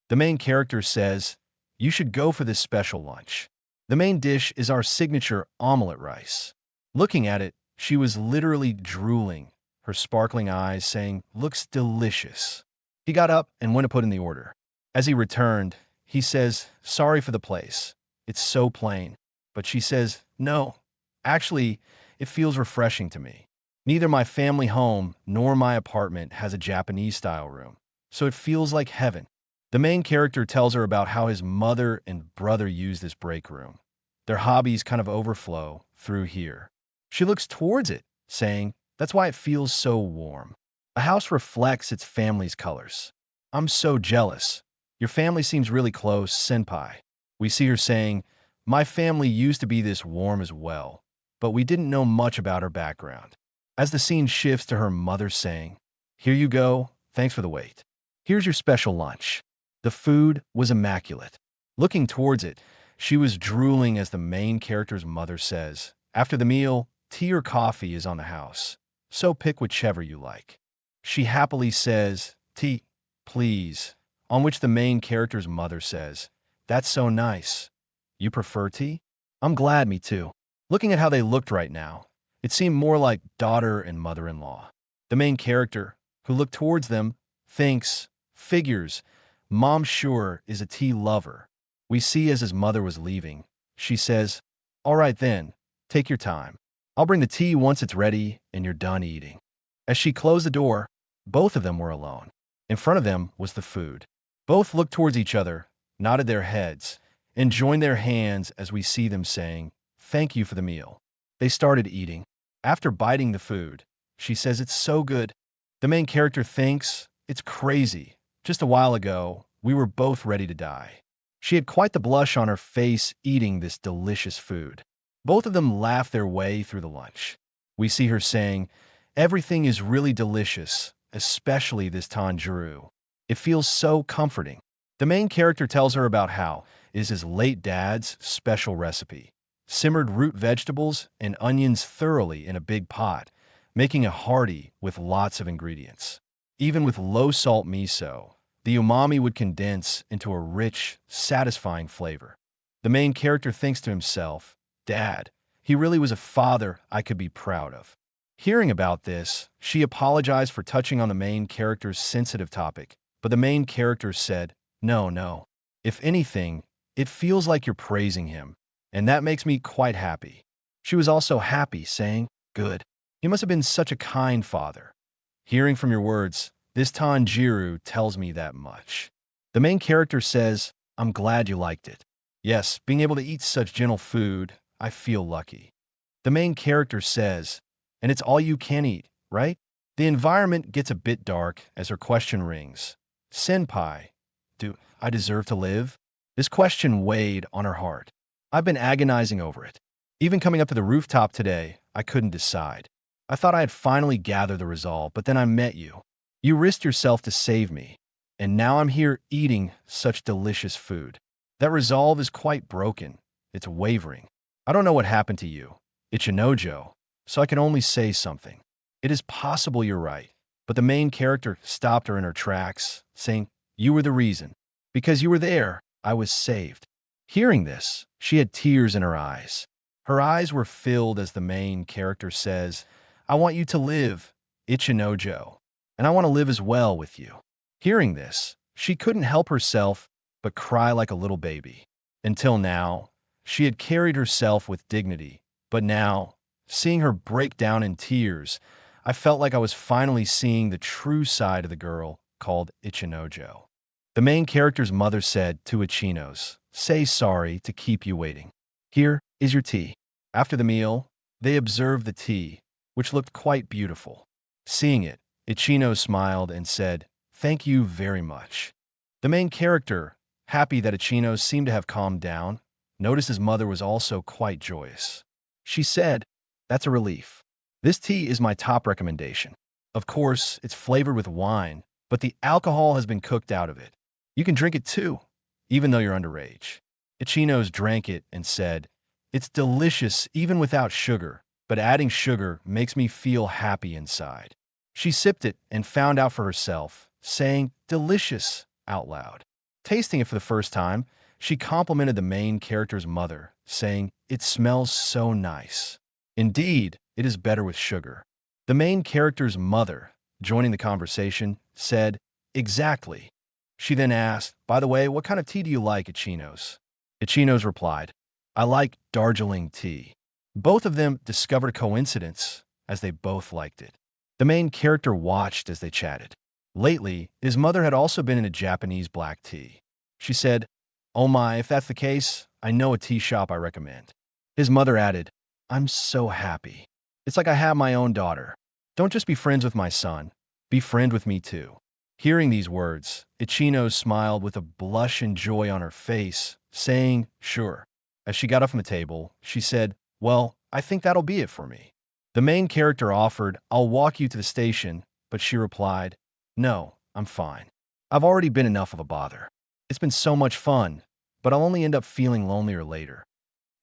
The main character says, you should go for this special lunch. The main dish is our signature omelet rice. Looking at it, she was literally drooling, her sparkling eyes saying, looks delicious. He got up and went to put in the order. As he returned, he says, sorry for the place. It's so plain. But she says, no, actually, it feels refreshing to me. Neither my family home nor my apartment has a Japanese-style room, so it feels like heaven. The main character tells her about how his mother and brother use this break room. Their hobbies kind of overflow through here. She looks towards it, saying, that's why it feels so warm. A house reflects its family's colors. I'm so jealous. Your family seems really close, senpai. We see her saying, my family used to be this warm as well, but we didn't know much about her background. As the scene shifts to her mother saying, here you go, thanks for the wait. Here's your special lunch. The food was immaculate. Looking towards it, she was drooling as the main character's mother says, after the meal, tea or coffee is on the house, so pick whichever you like. She happily says, tea, please, on which the main character's mother says, that's so nice. You prefer tea? I'm glad, me too. Looking at how they looked right now, it seemed more like daughter and mother-in-law. The main character, who looked towards them, thinks, figures, Mom sure is a tea lover. We see as his mother was leaving, she says, all right then, take your time. I'll bring the tea once it's ready and you're done eating. As she closed the door, both of them were alone. In front of them was the food. Both looked towards each other, nodded their heads, and joined their hands as we see them saying, thank you for the meal. They started eating. After biting the food, she says it's so good. The main character thinks, it's crazy. Just a while ago, we were both ready to die. She had quite the blush on her face eating this delicious food. Both of them laughed their way through the lunch. We see her saying, everything is really delicious, especially this tanjiro. It feels so comforting. The main character tells her about how is his late dad's special recipe. Simmered root vegetables and onions thoroughly in a big pot, making it hearty with lots of ingredients. Even with low-salt miso, the umami would condense into a rich, satisfying flavor. The main character thinks to himself, "Dad, he really was a father I could be proud of." Hearing about this, she apologized for touching on the main character's sensitive topic, but the main character said, "No, no. If anything, it feels like you're praising him, and that makes me quite happy." She was also happy, saying, "Good. He must have been such a kind father. Hearing from your words, this Tanjiro tells me that much." The main character says, "I'm glad you liked it. Yes, being able to eat such gentle food, I feel lucky." The main character says, "And it's all you can eat, right?" The environment gets a bit dark as her question rings. "Senpai, do I deserve to live?" This question weighed on her heart. I've been agonizing over it. Even coming up to the rooftop today, I couldn't decide. I thought I had finally gathered the resolve, but then I met you. You risked yourself to save me, and now I'm here eating such delicious food. That resolve is quite broken. It's wavering. I don't know what happened to you, Ichinojo, so I can only say something. It is possible you're right, but the main character stopped her in her tracks, saying, "You were the reason. Because you were there, I was saved." Hearing this, she had tears in her eyes. Her eyes were filled as the main character says, "I want you to live, Ichinojo, and I want to live as well with you." Hearing this, she couldn't help herself but cry like a little baby. Until now, she had carried herself with dignity, but now, seeing her break down in tears, I felt like I was finally seeing the true side of the girl called Ichinojo. The main character's mother said to Ichinos, "Say sorry to keep you waiting. Here is your tea." After the meal, they observed the tea, which looked quite beautiful. Seeing it, Ichino smiled and said, "Thank you very much." The main character, happy that Ichino seemed to have calmed down, noticed his mother was also quite joyous. She said, "That's a relief. This tea is my top recommendation. Of course, it's flavored with wine, but the alcohol has been cooked out of it. You can drink it too, even though you're underage." Ichinos drank it and said, "It's delicious even without sugar, but adding sugar makes me feel happy inside." She sipped it and found out for herself, saying, "Delicious," out loud. Tasting it for the first time, she complimented the main character's mother, saying, "It smells so nice. Indeed, it is better with sugar." The main character's mother, joining the conversation, said, "Exactly." She then asked, "By the way, what kind of tea do you like, Ichinos?" Ichinos replied, "I like Darjeeling tea." Both of them discovered a coincidence, as they both liked it. The main character watched as they chatted. Lately, his mother had also been in a Japanese black tea. She said, "Oh my, if that's the case, I know a tea shop I recommend." His mother added, "I'm so happy. It's like I have my own daughter. Don't just be friends with my son, be friend with me too." Hearing these words, Ichino smiled with a blush and joy on her face, saying, "Sure." As she got up from the table, she said, "Well, I think that'll be it for me." The main character offered, "I'll walk you to the station," but she replied, "No, I'm fine. I've already been enough of a bother. It's been so much fun, but I'll only end up feeling lonelier later."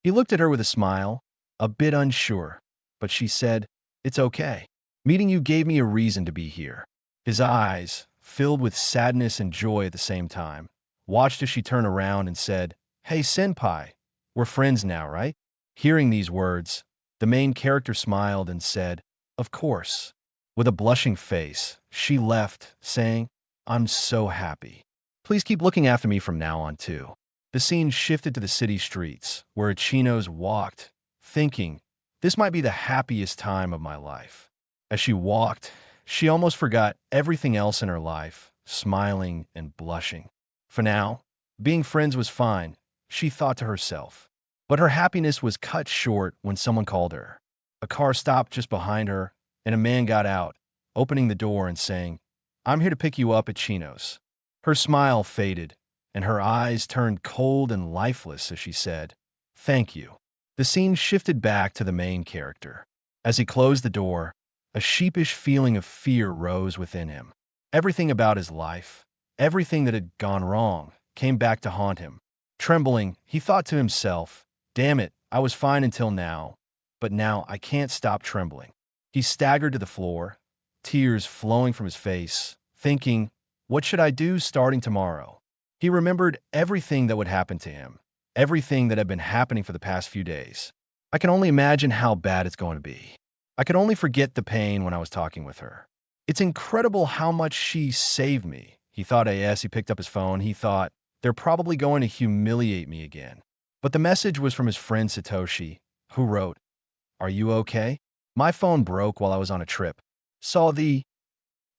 He looked at her with a smile, a bit unsure, but she said, "It's okay. Meeting you gave me a reason to be here." His eyes, filled with sadness and joy at the same time, watched as she turned around and said, "Hey, senpai, we're friends now, right?" Hearing these words, the main character smiled and said, "Of course." With a blushing face, she left, saying, "I'm so happy. Please keep looking after me from now on, too." The scene shifted to the city streets, where Ichinos walked, thinking, "This might be the happiest time of my life." As she walked, she almost forgot everything else in her life, smiling and blushing. For now, being friends was fine, she thought to herself. But her happiness was cut short when someone called her. A car stopped just behind her, and a man got out, opening the door and saying, "I'm here to pick you up at Chino's." Her smile faded, and her eyes turned cold and lifeless as she said, "Thank you." The scene shifted back to the main character. As he closed the door, a sheepish feeling of fear rose within him. Everything about his life, everything that had gone wrong, came back to haunt him. Trembling, he thought to himself, damn it, I was fine until now, but now I can't stop trembling. He staggered to the floor, tears flowing from his face, thinking, what should I do starting tomorrow? He remembered everything that would happen to him, everything that had been happening for the past few days. I can only imagine how bad it's going to be. I could only forget the pain when I was talking with her. It's incredible how much she saved me. He thought as he picked up his phone, he thought, they're probably going to humiliate me again. But the message was from his friend Satoshi, who wrote, are you okay? My phone broke while I was on a trip. Saw the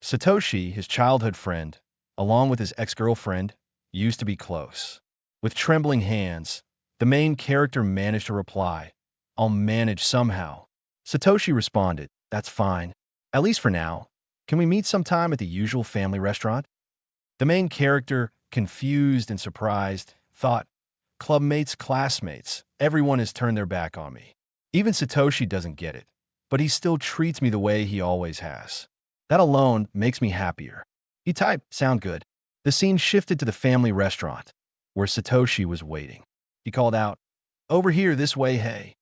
Satoshi, his childhood friend, along with his ex-girlfriend, used to be close. With trembling hands, the main character managed to reply, I'll manage somehow. Satoshi responded, that's fine. At least for now. Can we meet sometime at the usual family restaurant? The main character, confused and surprised, thought, clubmates, classmates, everyone has turned their back on me. Even Satoshi doesn't get it, but he still treats me the way he always has. That alone makes me happier. He typed, sound good. The scene shifted to the family restaurant, where Satoshi was waiting. He called out, over here this way, hey.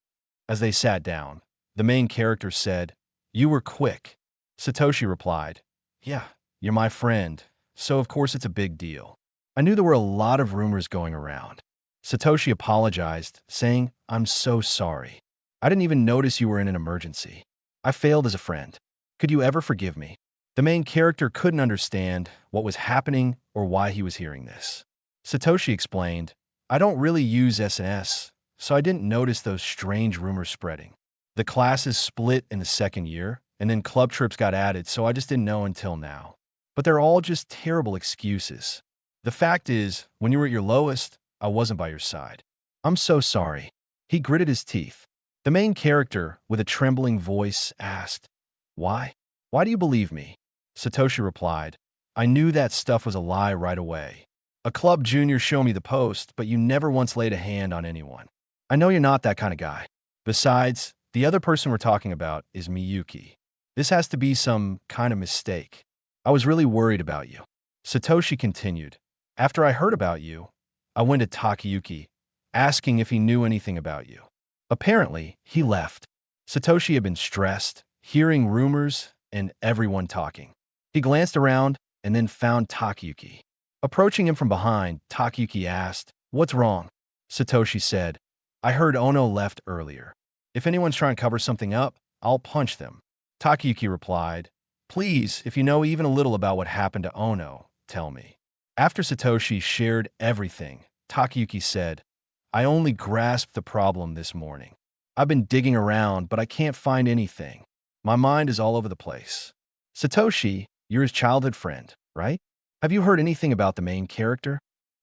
As they sat down, the main character said, you were quick. Satoshi replied, yeah, you're my friend, so of course it's a big deal. I knew there were a lot of rumors going around. Satoshi apologized, saying, I'm so sorry. I didn't even notice you were in an emergency. I failed as a friend. Could you ever forgive me? The main character couldn't understand what was happening or why he was hearing this. Satoshi explained, I don't really use SNS, so I didn't notice those strange rumors spreading. The classes split in the second year, and then club trips got added, so I just didn't know until now. But they're all just terrible excuses. The fact is, when you were at your lowest, I wasn't by your side. I'm so sorry. He gritted his teeth. The main character, with a trembling voice, asked, why? Why do you believe me? Satoshi replied, I knew that stuff was a lie right away. A club junior showed me the post, but you never once laid a hand on anyone. I know you're not that kind of guy. Besides, the other person we're talking about is Miyuki. This has to be some kind of mistake. I was really worried about you. Satoshi continued, after I heard about you, I went to Takayuki, asking if he knew anything about you. Apparently, he left. Satoshi had been stressed, hearing rumors and everyone talking. He glanced around and then found Takayuki. Approaching him from behind, Takayuki asked, what's wrong? Satoshi said, I heard Ono left earlier. If anyone's trying to cover something up, I'll punch them. Takayuki replied, please, if you know even a little about what happened to Ono, tell me. After Satoshi shared everything, Takayuki said, I only grasped the problem this morning. I've been digging around, but I can't find anything. My mind is all over the place. Satoshi, you're his childhood friend, right? Have you heard anything about the main character?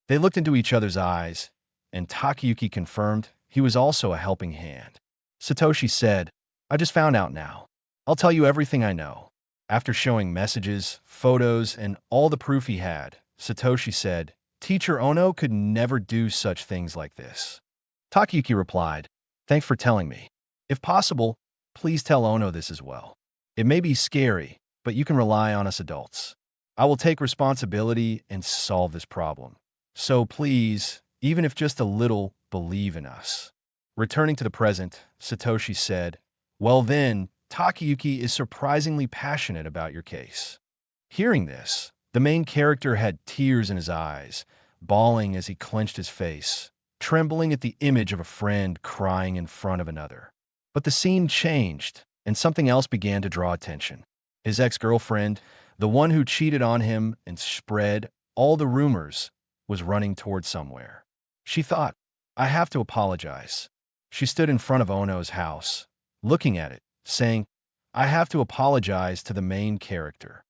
They looked into each other's eyes, and Takayuki confirmed he was also a helping hand. Satoshi said, I just found out now. I'll tell you everything I know. After showing messages, photos, and all the proof he had, Satoshi said, Teacher Ono could never do such things like this. Takayuki replied, thanks for telling me. If possible, please tell Ono this as well. It may be scary, but you can rely on us adults. I will take responsibility and solve this problem. So please, even if just a little, believe in us. Returning to the present, Satoshi said, well then, Takayuki is surprisingly passionate about your case. Hearing this, the main character had tears in his eyes, bawling as he clenched his face, trembling at the image of a friend crying in front of another. But the scene changed, and something else began to draw attention. His ex-girlfriend, the one who cheated on him and spread all the rumors, was running toward somewhere. She thought, I have to apologize. She stood in front of Ono's house, looking at it, saying, I have to apologize to the main character.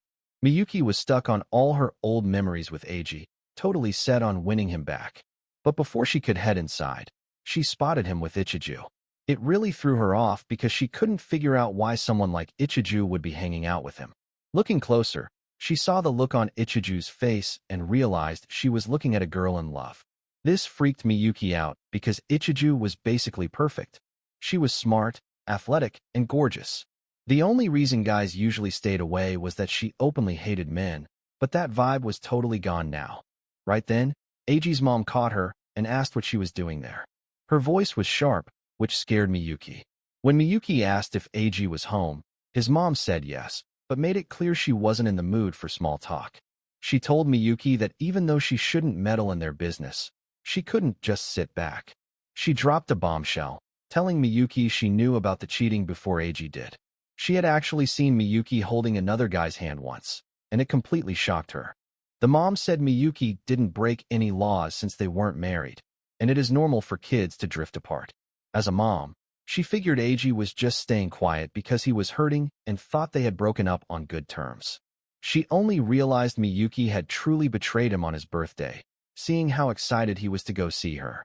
Miyuki was stuck on all her old memories with Eiji, totally set on winning him back. But before she could head inside, she spotted him with Ichiju. It really threw her off because she couldn't figure out why someone like Ichiju would be hanging out with him. Looking closer, she saw the look on Ichiju's face and realized she was looking at a girl in love. This freaked Miyuki out because Ichiju was basically perfect. She was smart, athletic, and gorgeous. The only reason guys usually stayed away was that she openly hated men, but that vibe was totally gone now. Right then, Eiji's mom caught her and asked what she was doing there. Her voice was sharp, which scared Miyuki. When Miyuki asked if Eiji was home, his mom said yes, but made it clear she wasn't in the mood for small talk. She told Miyuki that even though she shouldn't meddle in their business, she couldn't just sit back. She dropped a bombshell, telling Miyuki she knew about the cheating before Eiji did. She had actually seen Miyuki holding another guy's hand once, and it completely shocked her. The mom said Miyuki didn't break any laws since they weren't married, and it is normal for kids to drift apart. As a mom, she figured Eiji was just staying quiet because he was hurting and thought they had broken up on good terms. She only realized Miyuki had truly betrayed him on his birthday, seeing how excited he was to go see her.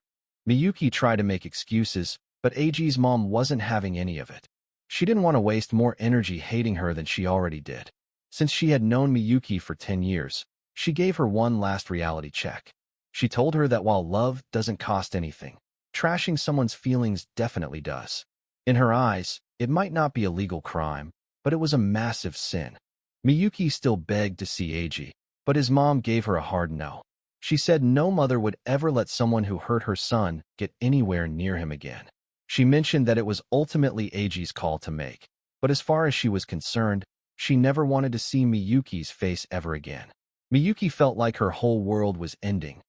Miyuki tried to make excuses, but Eiji's mom wasn't having any of it. She didn't want to waste more energy hating her than she already did. Since she had known Miyuki for 10 years, she gave her one last reality check. She told her that while love doesn't cost anything, trashing someone's feelings definitely does. In her eyes, it might not be a legal crime, but it was a massive sin. Miyuki still begged to see Eiji, but his mom gave her a hard no. She said no mother would ever let someone who hurt her son get anywhere near him again. She mentioned that it was ultimately Eiji's call to make, but as far as she was concerned, she never wanted to see Miyuki's face ever again. Miyuki felt like her whole world was ending.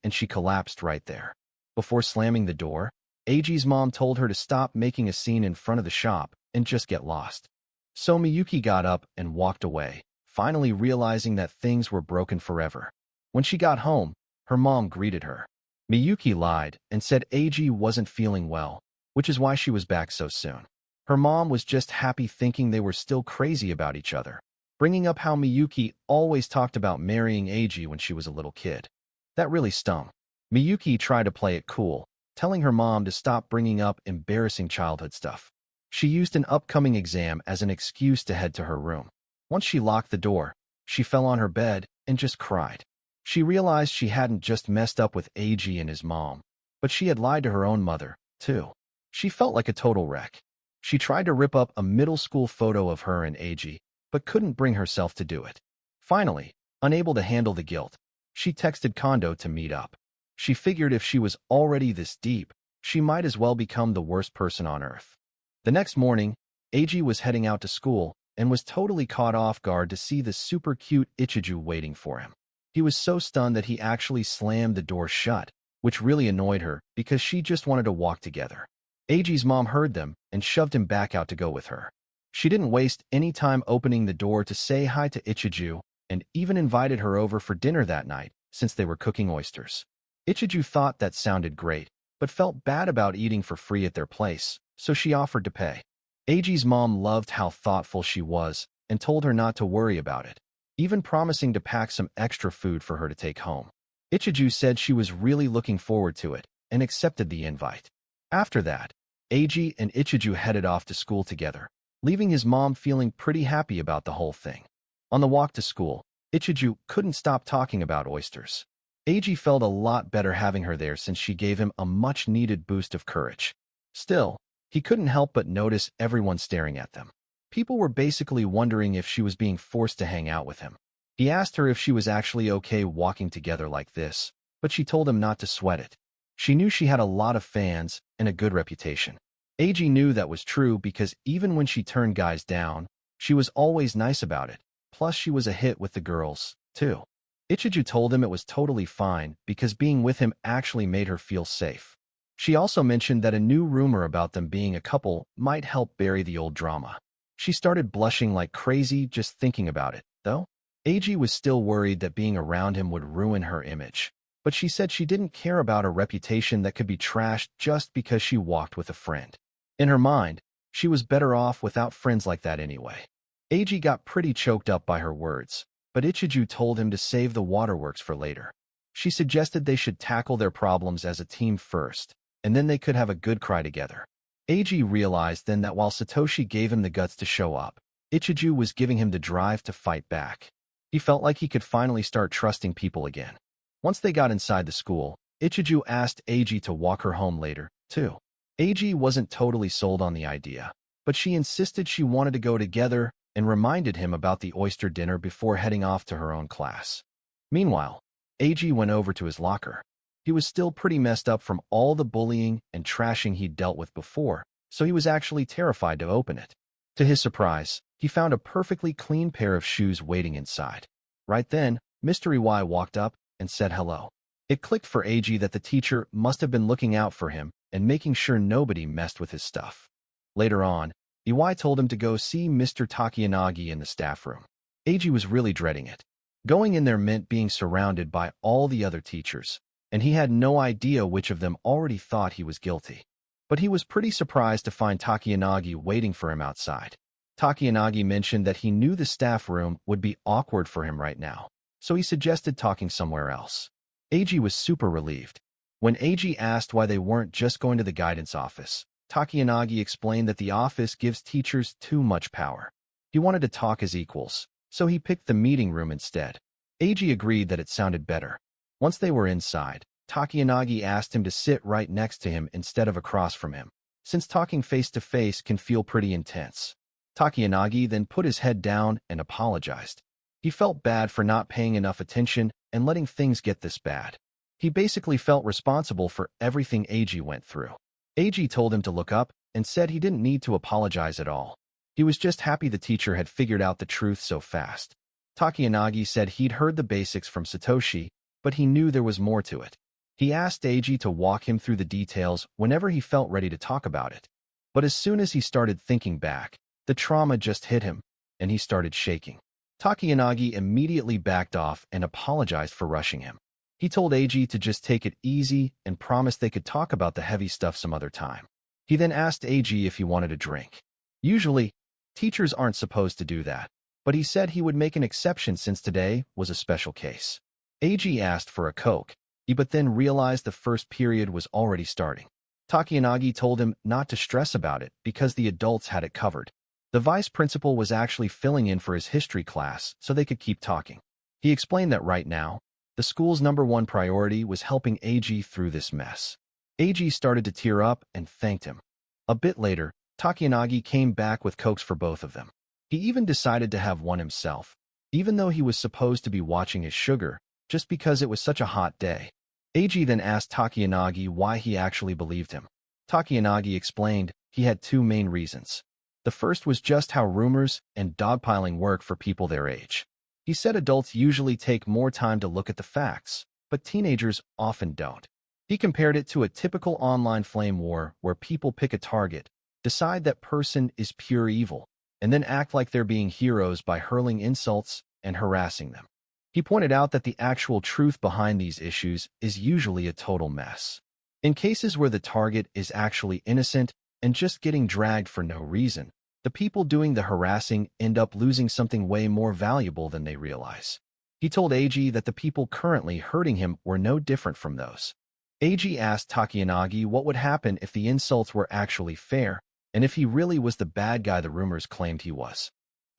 And she collapsed right there. Before slamming the door, Eiji's mom told her to stop making a scene in front of the shop and just get lost. So Miyuki got up and walked away, finally realizing that things were broken forever. When she got home, her mom greeted her. Miyuki lied and said Eiji wasn't feeling well, which is why she was back so soon. Her mom was just happy thinking they were still crazy about each other, bringing up how Miyuki always talked about marrying Eiji when she was a little kid. That really stung. Miyuki tried to play it cool, telling her mom to stop bringing up embarrassing childhood stuff. She used an upcoming exam as an excuse to head to her room. Once she locked the door, she fell on her bed and just cried. She realized she hadn't just messed up with Eiji and his mom, but she had lied to her own mother, too. She felt like a total wreck. She tried to rip up a middle school photo of her and Eiji, but couldn't bring herself to do it. Finally, unable to handle the guilt, she texted Kondo to meet up. She figured if she was already this deep, she might as well become the worst person on earth. The next morning, Eiji was heading out to school and was totally caught off guard to see the super cute Ichiju waiting for him. He was so stunned that he actually slammed the door shut, which really annoyed her because she just wanted to walk together. Eiji's mom heard them and shoved him back out to go with her. She didn't waste any time opening the door to say hi to Ichiju and even invited her over for dinner that night since they were cooking oysters. Ichiju thought that sounded great, but felt bad about eating for free at their place, so she offered to pay. Eiji's mom loved how thoughtful she was and told her not to worry about it, even promising to pack some extra food for her to take home. Ichiju said she was really looking forward to it and accepted the invite. After that, Eiji and Ichiju headed off to school together, leaving his mom feeling pretty happy about the whole thing. On the walk to school, Ichiju couldn't stop talking about oysters. Eiji felt a lot better having her there since she gave him a much-needed boost of courage. Still, he couldn't help but notice everyone staring at them. People were basically wondering if she was being forced to hang out with him. He asked her if she was actually okay walking together like this, but she told him not to sweat it. She knew she had a lot of fans and a good reputation. Eiji knew that was true because even when she turned guys down, she was always nice about it. Plus, she was a hit with the girls, too. Ichiju told him it was totally fine because being with him actually made her feel safe. She also mentioned that a new rumor about them being a couple might help bury the old drama. She started blushing like crazy just thinking about it, though. Eiji was still worried that being around him would ruin her image, but she said she didn't care about a reputation that could be trashed just because she walked with a friend. In her mind, she was better off without friends like that anyway. Eiji got pretty choked up by her words, but Ichiju told him to save the waterworks for later. She suggested they should tackle their problems as a team first, and then they could have a good cry together. Eiji realized then that while Satoshi gave him the guts to show up, Ichiju was giving him the drive to fight back. He felt like he could finally start trusting people again. Once they got inside the school, Ichiju asked Eiji to walk her home later, too. Eiji wasn't totally sold on the idea, but she insisted she wanted to go together and reminded him about the oyster dinner before heading off to her own class. Meanwhile, Eiji went over to his locker. He He was still pretty messed up from all the bullying and trashing he'd dealt with before, so he was actually terrified to open it. To his surprise, he found a perfectly clean pair of shoes waiting inside. Right then, Mystery Y walked up and said hello. It clicked for Eiji that the teacher must have been looking out for him and making sure nobody messed with his stuff. Later on, Iwai told him to go see Mr. Takiyanagi in the staff room. Eiji was really dreading it. Going in there meant being surrounded by all the other teachers, and he had no idea which of them already thought he was guilty. But he was pretty surprised to find Takiyanagi waiting for him outside. Takiyanagi mentioned that he knew the staff room would be awkward for him right now, so he suggested talking somewhere else. Eiji was super relieved. When Eiji asked why they weren't just going to the guidance office, Takiyanagi explained that the office gives teachers too much power. He wanted to talk as equals, so he picked the meeting room instead. Eiji agreed that it sounded better. Once they were inside, Takiyanagi asked him to sit right next to him instead of across from him, since talking face-to-face can feel pretty intense. Takiyanagi then put his head down and apologized. He felt bad for not paying enough attention and letting things get this bad. He basically felt responsible for everything Eiji went through. Eiji told him to look up and said he didn't need to apologize at all. He was just happy the teacher had figured out the truth so fast. Takiyanagi said he'd heard the basics from Satoshi, but he knew there was more to it. He asked Eiji to walk him through the details whenever he felt ready to talk about it. But as soon as he started thinking back, the trauma just hit him, and he started shaking. Takiyanagi immediately backed off and apologized for rushing him. He told Eiji to just take it easy and promised they could talk about the heavy stuff some other time. He then asked Eiji if he wanted a drink. Usually, teachers aren't supposed to do that, but he said he would make an exception since today was a special case. Eiji asked for a Coke, but then realized the first period was already starting. Takiyanagi told him not to stress about it because the adults had it covered. The vice principal was actually filling in for his history class so they could keep talking. He explained that right now, the school's #1 priority was helping Eiji through this mess. Eiji started to tear up and thanked him. A bit later, Takiyanagi came back with Cokes for both of them. He even decided to have one himself, even though he was supposed to be watching his sugar, just because it was such a hot day. Eiji then asked Takiyanagi why he actually believed him. Takiyanagi explained he had two main reasons. The first was just how rumors and dogpiling work for people their age. He said adults usually take more time to look at the facts, but teenagers often don't. He compared it to a typical online flame war where people pick a target, decide that person is pure evil, and then act like they're being heroes by hurling insults and harassing them. He pointed out that the actual truth behind these issues is usually a total mess. In cases where the target is actually innocent and just getting dragged for no reason, the people doing the harassing end up losing something way more valuable than they realize. He told Eiji that the people currently hurting him were no different from those. Eiji asked Takiyanagi what would happen if the insults were actually fair, and if he really was the bad guy the rumors claimed he was.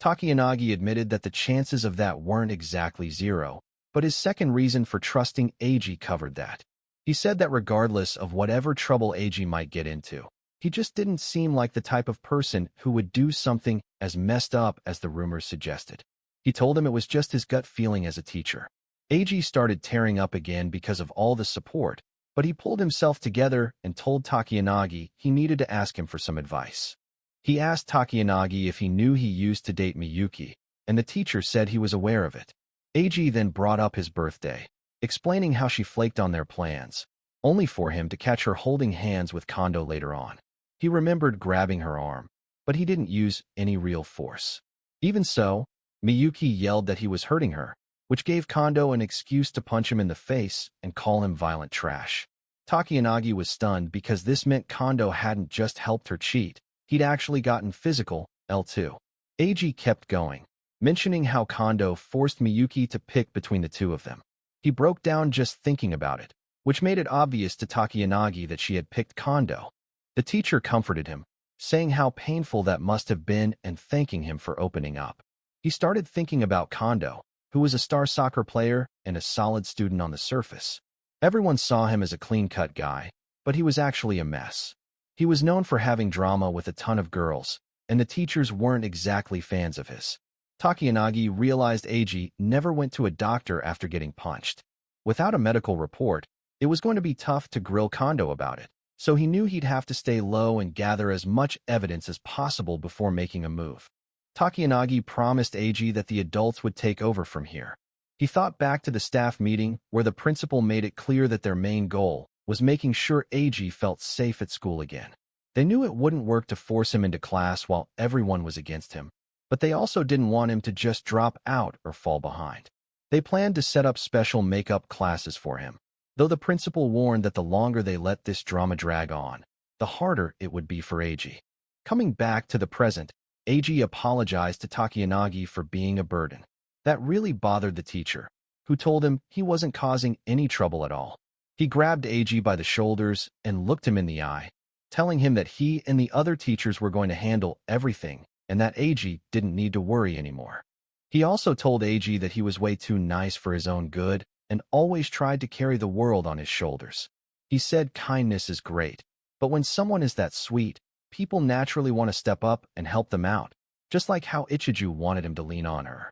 Takiyanagi admitted that the chances of that weren't exactly zero, but his second reason for trusting Eiji covered that. He said that regardless of whatever trouble Eiji might get into, he just didn't seem like the type of person who would do something as messed up as the rumors suggested. He told him it was just his gut feeling as a teacher. Eiji started tearing up again because of all the support, but he pulled himself together and told Takiyanagi he needed to ask him for some advice. He asked Takiyanagi if he knew he used to date Miyuki, and the teacher said he was aware of it. Eiji then brought up his birthday, explaining how she flaked on their plans, only for him to catch her holding hands with Kondo later on. He remembered grabbing her arm, but he didn't use any real force. Even so, Miyuki yelled that he was hurting her, which gave Kondo an excuse to punch him in the face and call him violent trash. Takiyanagi was stunned because this meant Kondo hadn't just helped her cheat, he'd actually gotten physical, L2. Eiji kept going, mentioning how Kondo forced Miyuki to pick between the two of them. He broke down just thinking about it, which made it obvious to Takiyanagi that she had picked Kondo. The teacher comforted him, saying how painful that must have been and thanking him for opening up. He started thinking about Kondo, who was a star soccer player and a solid student on the surface. Everyone saw him as a clean-cut guy, but he was actually a mess. He was known for having drama with a ton of girls, and the teachers weren't exactly fans of his. Takiyanagi realized Eiji never went to a doctor after getting punched. Without a medical report, It was going to be tough to grill Kondo about it, so he knew he'd have to stay low and gather as much evidence as possible before making a move. Takiyanagi promised Eiji that the adults would take over from here. He thought back to the staff meeting where the principal made it clear that their main goal was making sure Eiji felt safe at school again. They knew it wouldn't work to force him into class while everyone was against him, but they also didn't want him to just drop out or fall behind. They planned to set up special makeup classes for him, though the principal warned that the longer they let this drama drag on, the harder it would be for Eiji. Coming back to the present, Eiji apologized to Takiyanagi for being a burden. That really bothered the teacher, who told him he wasn't causing any trouble at all. He grabbed Eiji by the shoulders and looked him in the eye, telling him that he and the other teachers were going to handle everything and that Eiji didn't need to worry anymore. He also told Eiji that he was way too nice for his own good and always tried to carry the world on his shoulders. He said kindness is great, but when someone is that sweet, people naturally want to step up and help them out, just like how Ichiju wanted him to lean on her.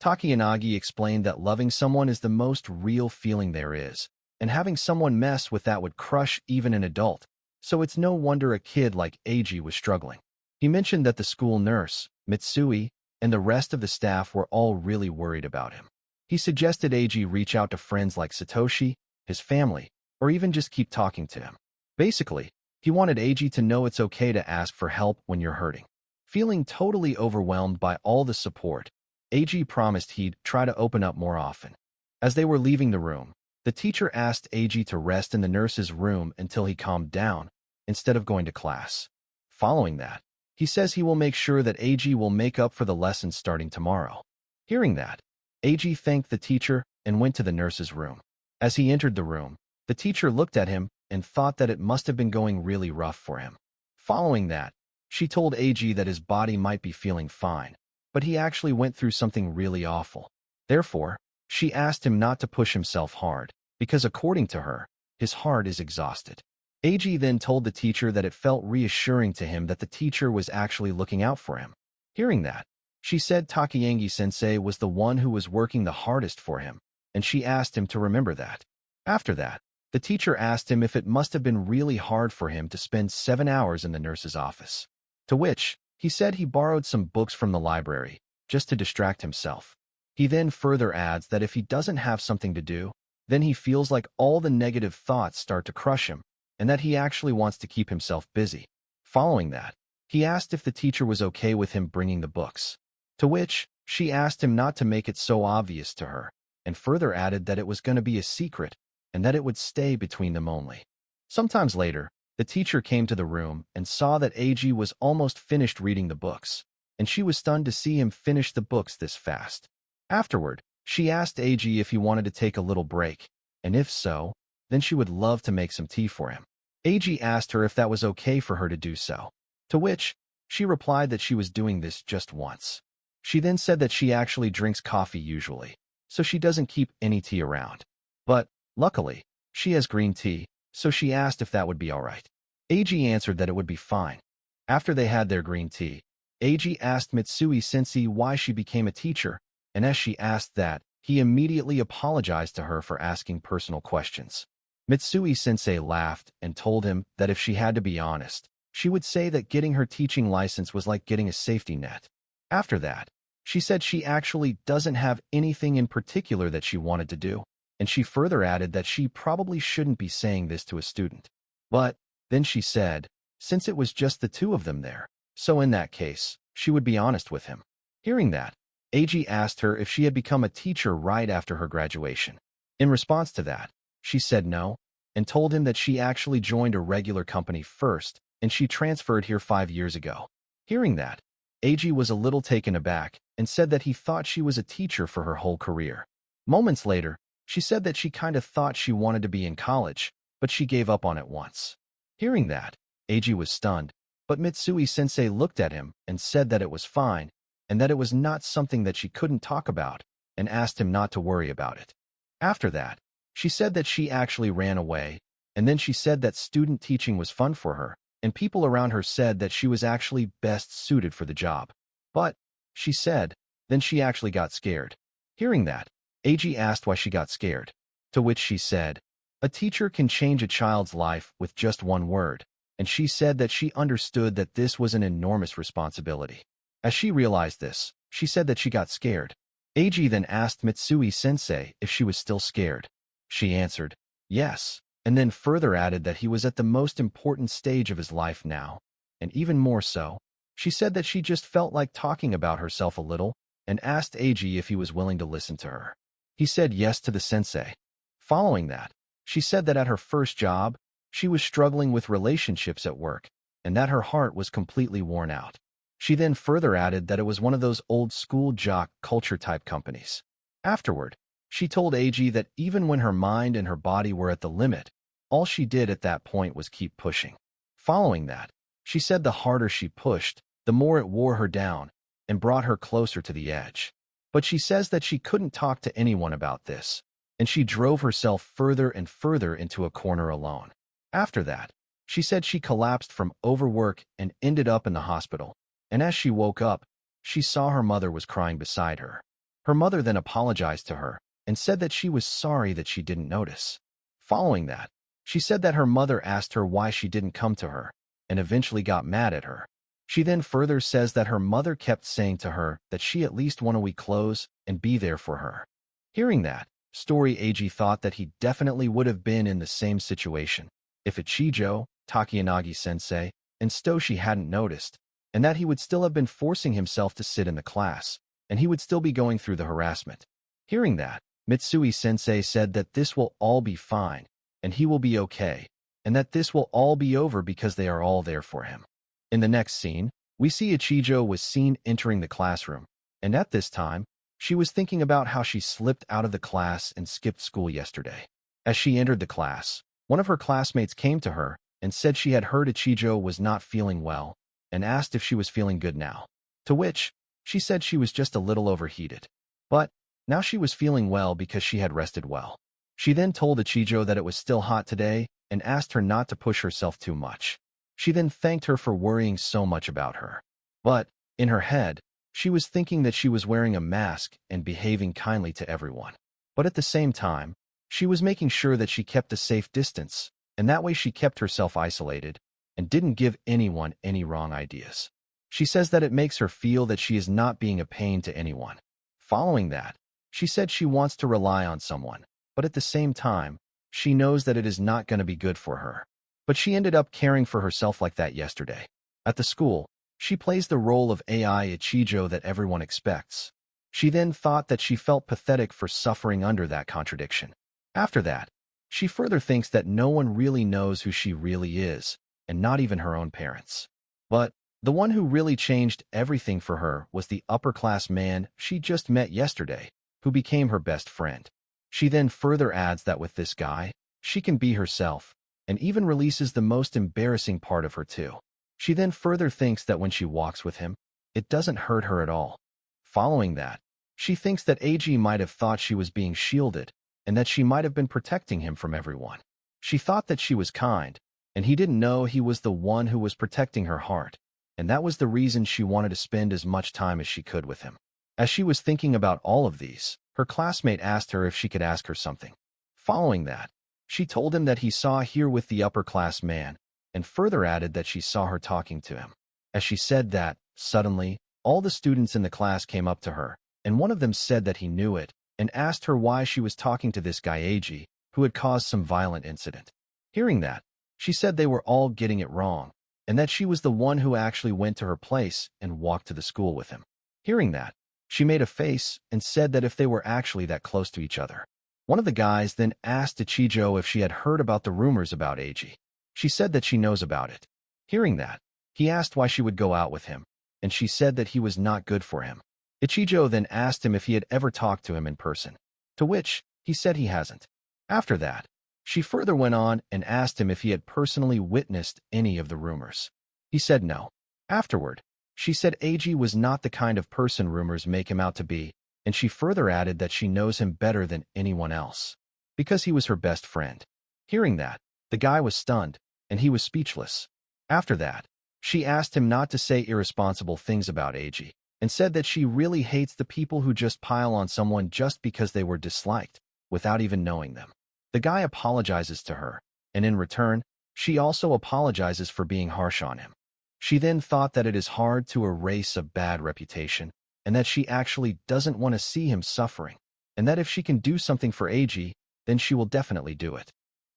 Takiyanagi explained that loving someone is the most real feeling there is, and having someone mess with that would crush even an adult, so it's no wonder a kid like Eiji was struggling. He mentioned that the school nurse, Mitsui, and the rest of the staff were all really worried about him. He suggested Eiji reach out to friends like Satoshi, his family, or even just keep talking to him. Basically, he wanted Eiji to know it's okay to ask for help when you're hurting. Feeling totally overwhelmed by all the support, Eiji promised he'd try to open up more often. As they were leaving the room, the teacher asked Eiji to rest in the nurse's room until he calmed down, instead of going to class. Following that, he says he will make sure that Eiji will make up for the lessons starting tomorrow. Hearing that, Eiji thanked the teacher and went to the nurse's room. As he entered the room, the teacher looked at him and thought that it must have been going really rough for him. Following that, she told Eiji that his body might be feeling fine, but he actually went through something really awful. Therefore, she asked him not to push himself hard, because according to her, his heart is exhausted. Eiji then told the teacher that it felt reassuring to him that the teacher was actually looking out for him. Hearing that, she said Takiyanagi-sensei was the one who was working the hardest for him, and she asked him to remember that. After that, the teacher asked him if it must have been really hard for him to spend 7 hours in the nurse's office. To which, he said he borrowed some books from the library, just to distract himself. He then further adds that if he doesn't have something to do, then he feels like all the negative thoughts start to crush him, and that he actually wants to keep himself busy. Following that, he asked if the teacher was okay with him bringing the books. To which, she asked him not to make it so obvious to her, and further added that it was going to be a secret, and that it would stay between them only. Sometimes later, the teacher came to the room and saw that Eiji was almost finished reading the books, and she was stunned to see him finish the books this fast. Afterward, she asked Eiji if he wanted to take a little break, and if so, then she would love to make some tea for him. Eiji asked her if that was okay for her to do so, to which, she replied that she was doing this just once. She then said that she actually drinks coffee usually, so she doesn't keep any tea around. But, luckily, she has green tea, so she asked if that would be alright. Eiji answered that it would be fine. After they had their green tea, Eiji asked Mitsui-sensei why she became a teacher, and as she asked that, he immediately apologized to her for asking personal questions. Mitsui-sensei laughed and told him that if she had to be honest, she would say that getting her teaching license was like getting a safety net. After that, she said she actually doesn't have anything in particular that she wanted to do, and she further added that she probably shouldn't be saying this to a student. But, then she said, since it was just the two of them there, so in that case, she would be honest with him. Hearing that, Eiji asked her if she had become a teacher right after her graduation. In response to that, she said no, and told him that she actually joined a regular company first, and she transferred here 5 years ago. Hearing that, Eiji was a little taken aback and said that he thought she was a teacher for her whole career. Moments later, she said that she kind of thought she wanted to be in college, but she gave up on it once. Hearing that, Eiji was stunned, but Mitsui-sensei looked at him and said that it was fine, and that it was not something that she couldn't talk about, and asked him not to worry about it. After that, she said that she actually ran away, and then she said that student teaching was fun for her, and people around her said that she was actually best suited for the job. But, she said, then she actually got scared. Hearing that, Eiji asked why she got scared, to which she said, A teacher can change a child's life with just one word, and she said that she understood that this was an enormous responsibility. As she realized this, she said that she got scared. Eiji then asked Mitsui-sensei if she was still scared. She answered, yes, and then further added that he was at the most important stage of his life now, and even more so. She said that she just felt like talking about herself a little, and asked Eiji if he was willing to listen to her. He said yes to the sensei. Following that, she said that at her first job, she was struggling with relationships at work, and that her heart was completely worn out. She then further added that it was one of those old-school jock culture-type companies. Afterward, she told Eiji that even when her mind and her body were at the limit, all she did at that point was keep pushing. Following that, she said the harder she pushed, the more it wore her down and brought her closer to the edge. But she says that she couldn't talk to anyone about this, and she drove herself further and further into a corner alone. After that, she said she collapsed from overwork and ended up in the hospital, and as she woke up, she saw her mother was crying beside her. Her mother then apologized to her and said that she was sorry that she didn't notice. Following that, she said that her mother asked her why she didn't come to her, and eventually got mad at her. She then further says that her mother kept saying to her that she at least want a week clothes and be there for her. Hearing that story, Eiji thought that he definitely would have been in the same situation if Ichijo, Takiyanagi-sensei, and Stoshi hadn't noticed, and that he would still have been forcing himself to sit in the class, and he would still be going through the harassment. Hearing that, Mitsui-sensei said that this will all be fine, and he will be okay, and that this will all be over because they are all there for him. In the next scene, we see Ichijo was seen entering the classroom, and at this time, she was thinking about how she slipped out of the class and skipped school yesterday. As she entered the class, one of her classmates came to her and said she had heard Ichijo was not feeling well, and asked if she was feeling good now. To which, she said she was just a little overheated. But, now she was feeling well because she had rested well. She then told Ichijo that it was still hot today and asked her not to push herself too much. She then thanked her for worrying so much about her. But, in her head, she was thinking that she was wearing a mask and behaving kindly to everyone. But at the same time, she was making sure that she kept a safe distance, and that way she kept herself isolated and didn't give anyone any wrong ideas. She says that it makes her feel that she is not being a pain to anyone. Following that, she said she wants to rely on someone, but at the same time, she knows that it is not going to be good for her. But she ended up caring for herself like that yesterday. At the school, she plays the role of AI Ichijo that everyone expects. She then thought that she felt pathetic for suffering under that contradiction. After that, she further thinks that no one really knows who she really is, and not even her own parents. But the one who really changed everything for her was the upper-class man she just met yesterday, who became her best friend. She then further adds that with this guy, she can be herself, and even releases the most embarrassing part of her too. She then further thinks that when she walks with him, it doesn't hurt her at all. Following that, she thinks that Eiji might have thought she was being shielded, and that she might have been protecting him from everyone. She thought that she was kind, and he didn't know he was the one who was protecting her heart, and that was the reason she wanted to spend as much time as she could with him. As she was thinking about all of these, her classmate asked her if she could ask her something. Following that, she told him that he saw her with the upper-class man, and further added that she saw her talking to him. As she said that, suddenly, all the students in the class came up to her, and one of them said that he knew it, and asked her why she was talking to this guy Eiji, who had caused some violent incident. Hearing that, she said they were all getting it wrong, and that she was the one who actually went to her place and walked to the school with him. Hearing that, she made a face and said that if they were actually that close to each other. One of the guys then asked Ichijo if she had heard about the rumors about Eiji. She said that she knows about it. Hearing that, he asked why she would go out with him, and she said that he was not good for him. Ichijo then asked him if he had ever talked to him in person, to which he said he hasn't. After that, she further went on and asked him if he had personally witnessed any of the rumors. He said no. Afterward, she said Eiji was not the kind of person rumors make him out to be, and she further added that she knows him better than anyone else, because he was her best friend. Hearing that, the guy was stunned, and he was speechless. After that, she asked him not to say irresponsible things about Eiji, and said that she really hates the people who just pile on someone just because they were disliked, without even knowing them. The guy apologizes to her, and in return, she also apologizes for being harsh on him. She then thought that it is hard to erase a bad reputation, and that she actually doesn't want to see him suffering, and that if she can do something for Eiji, then she will definitely do it.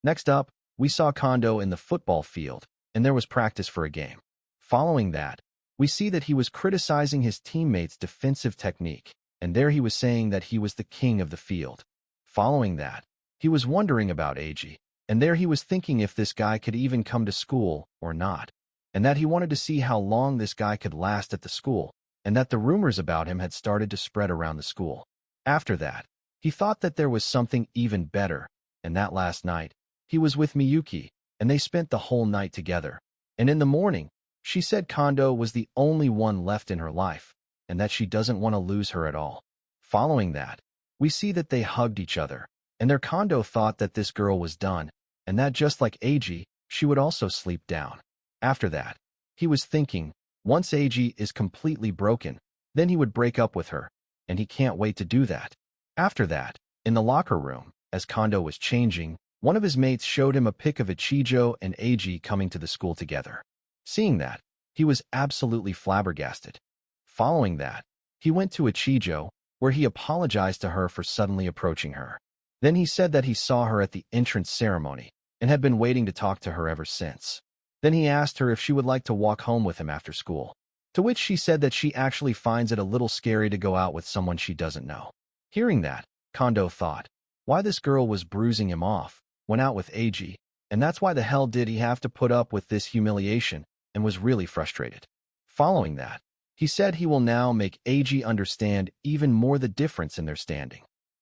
Next up, we saw Kondo in the football field, and there was practice for a game. Following that, we see that he was criticizing his teammates' defensive technique, and there he was saying that he was the king of the field. Following that, he was wondering about Eiji, and there he was thinking if this guy could even come to school or not, and that he wanted to see how long this guy could last at the school, and that the rumors about him had started to spread around the school. After that, he thought that there was something even better, and that last night, he was with Miyuki, and they spent the whole night together. And in the morning, she said Kondo was the only one left in her life, and that she doesn't want to lose her at all. Following that, we see that they hugged each other, and their Kondo thought that this girl was done, and that just like Eiji, she would also sleep down. After that, he was thinking, once Eiji is completely broken, then he would break up with her, and he can't wait to do that. After that, in the locker room, as Kondo was changing, one of his mates showed him a pic of Ichijo and Eiji coming to the school together. Seeing that, he was absolutely flabbergasted. Following that, he went to Ichijo, where he apologized to her for suddenly approaching her. Then he said that he saw her at the entrance ceremony, and had been waiting to talk to her ever since. Then he asked her if she would like to walk home with him after school, to which she said that she actually finds it a little scary to go out with someone she doesn't know. Hearing that, Kondo thought, why this girl was bruising him off, went out with Eiji, and that's why the hell did he have to put up with this humiliation, and was really frustrated. Following that, he said he will now make Eiji understand even more the difference in their standing.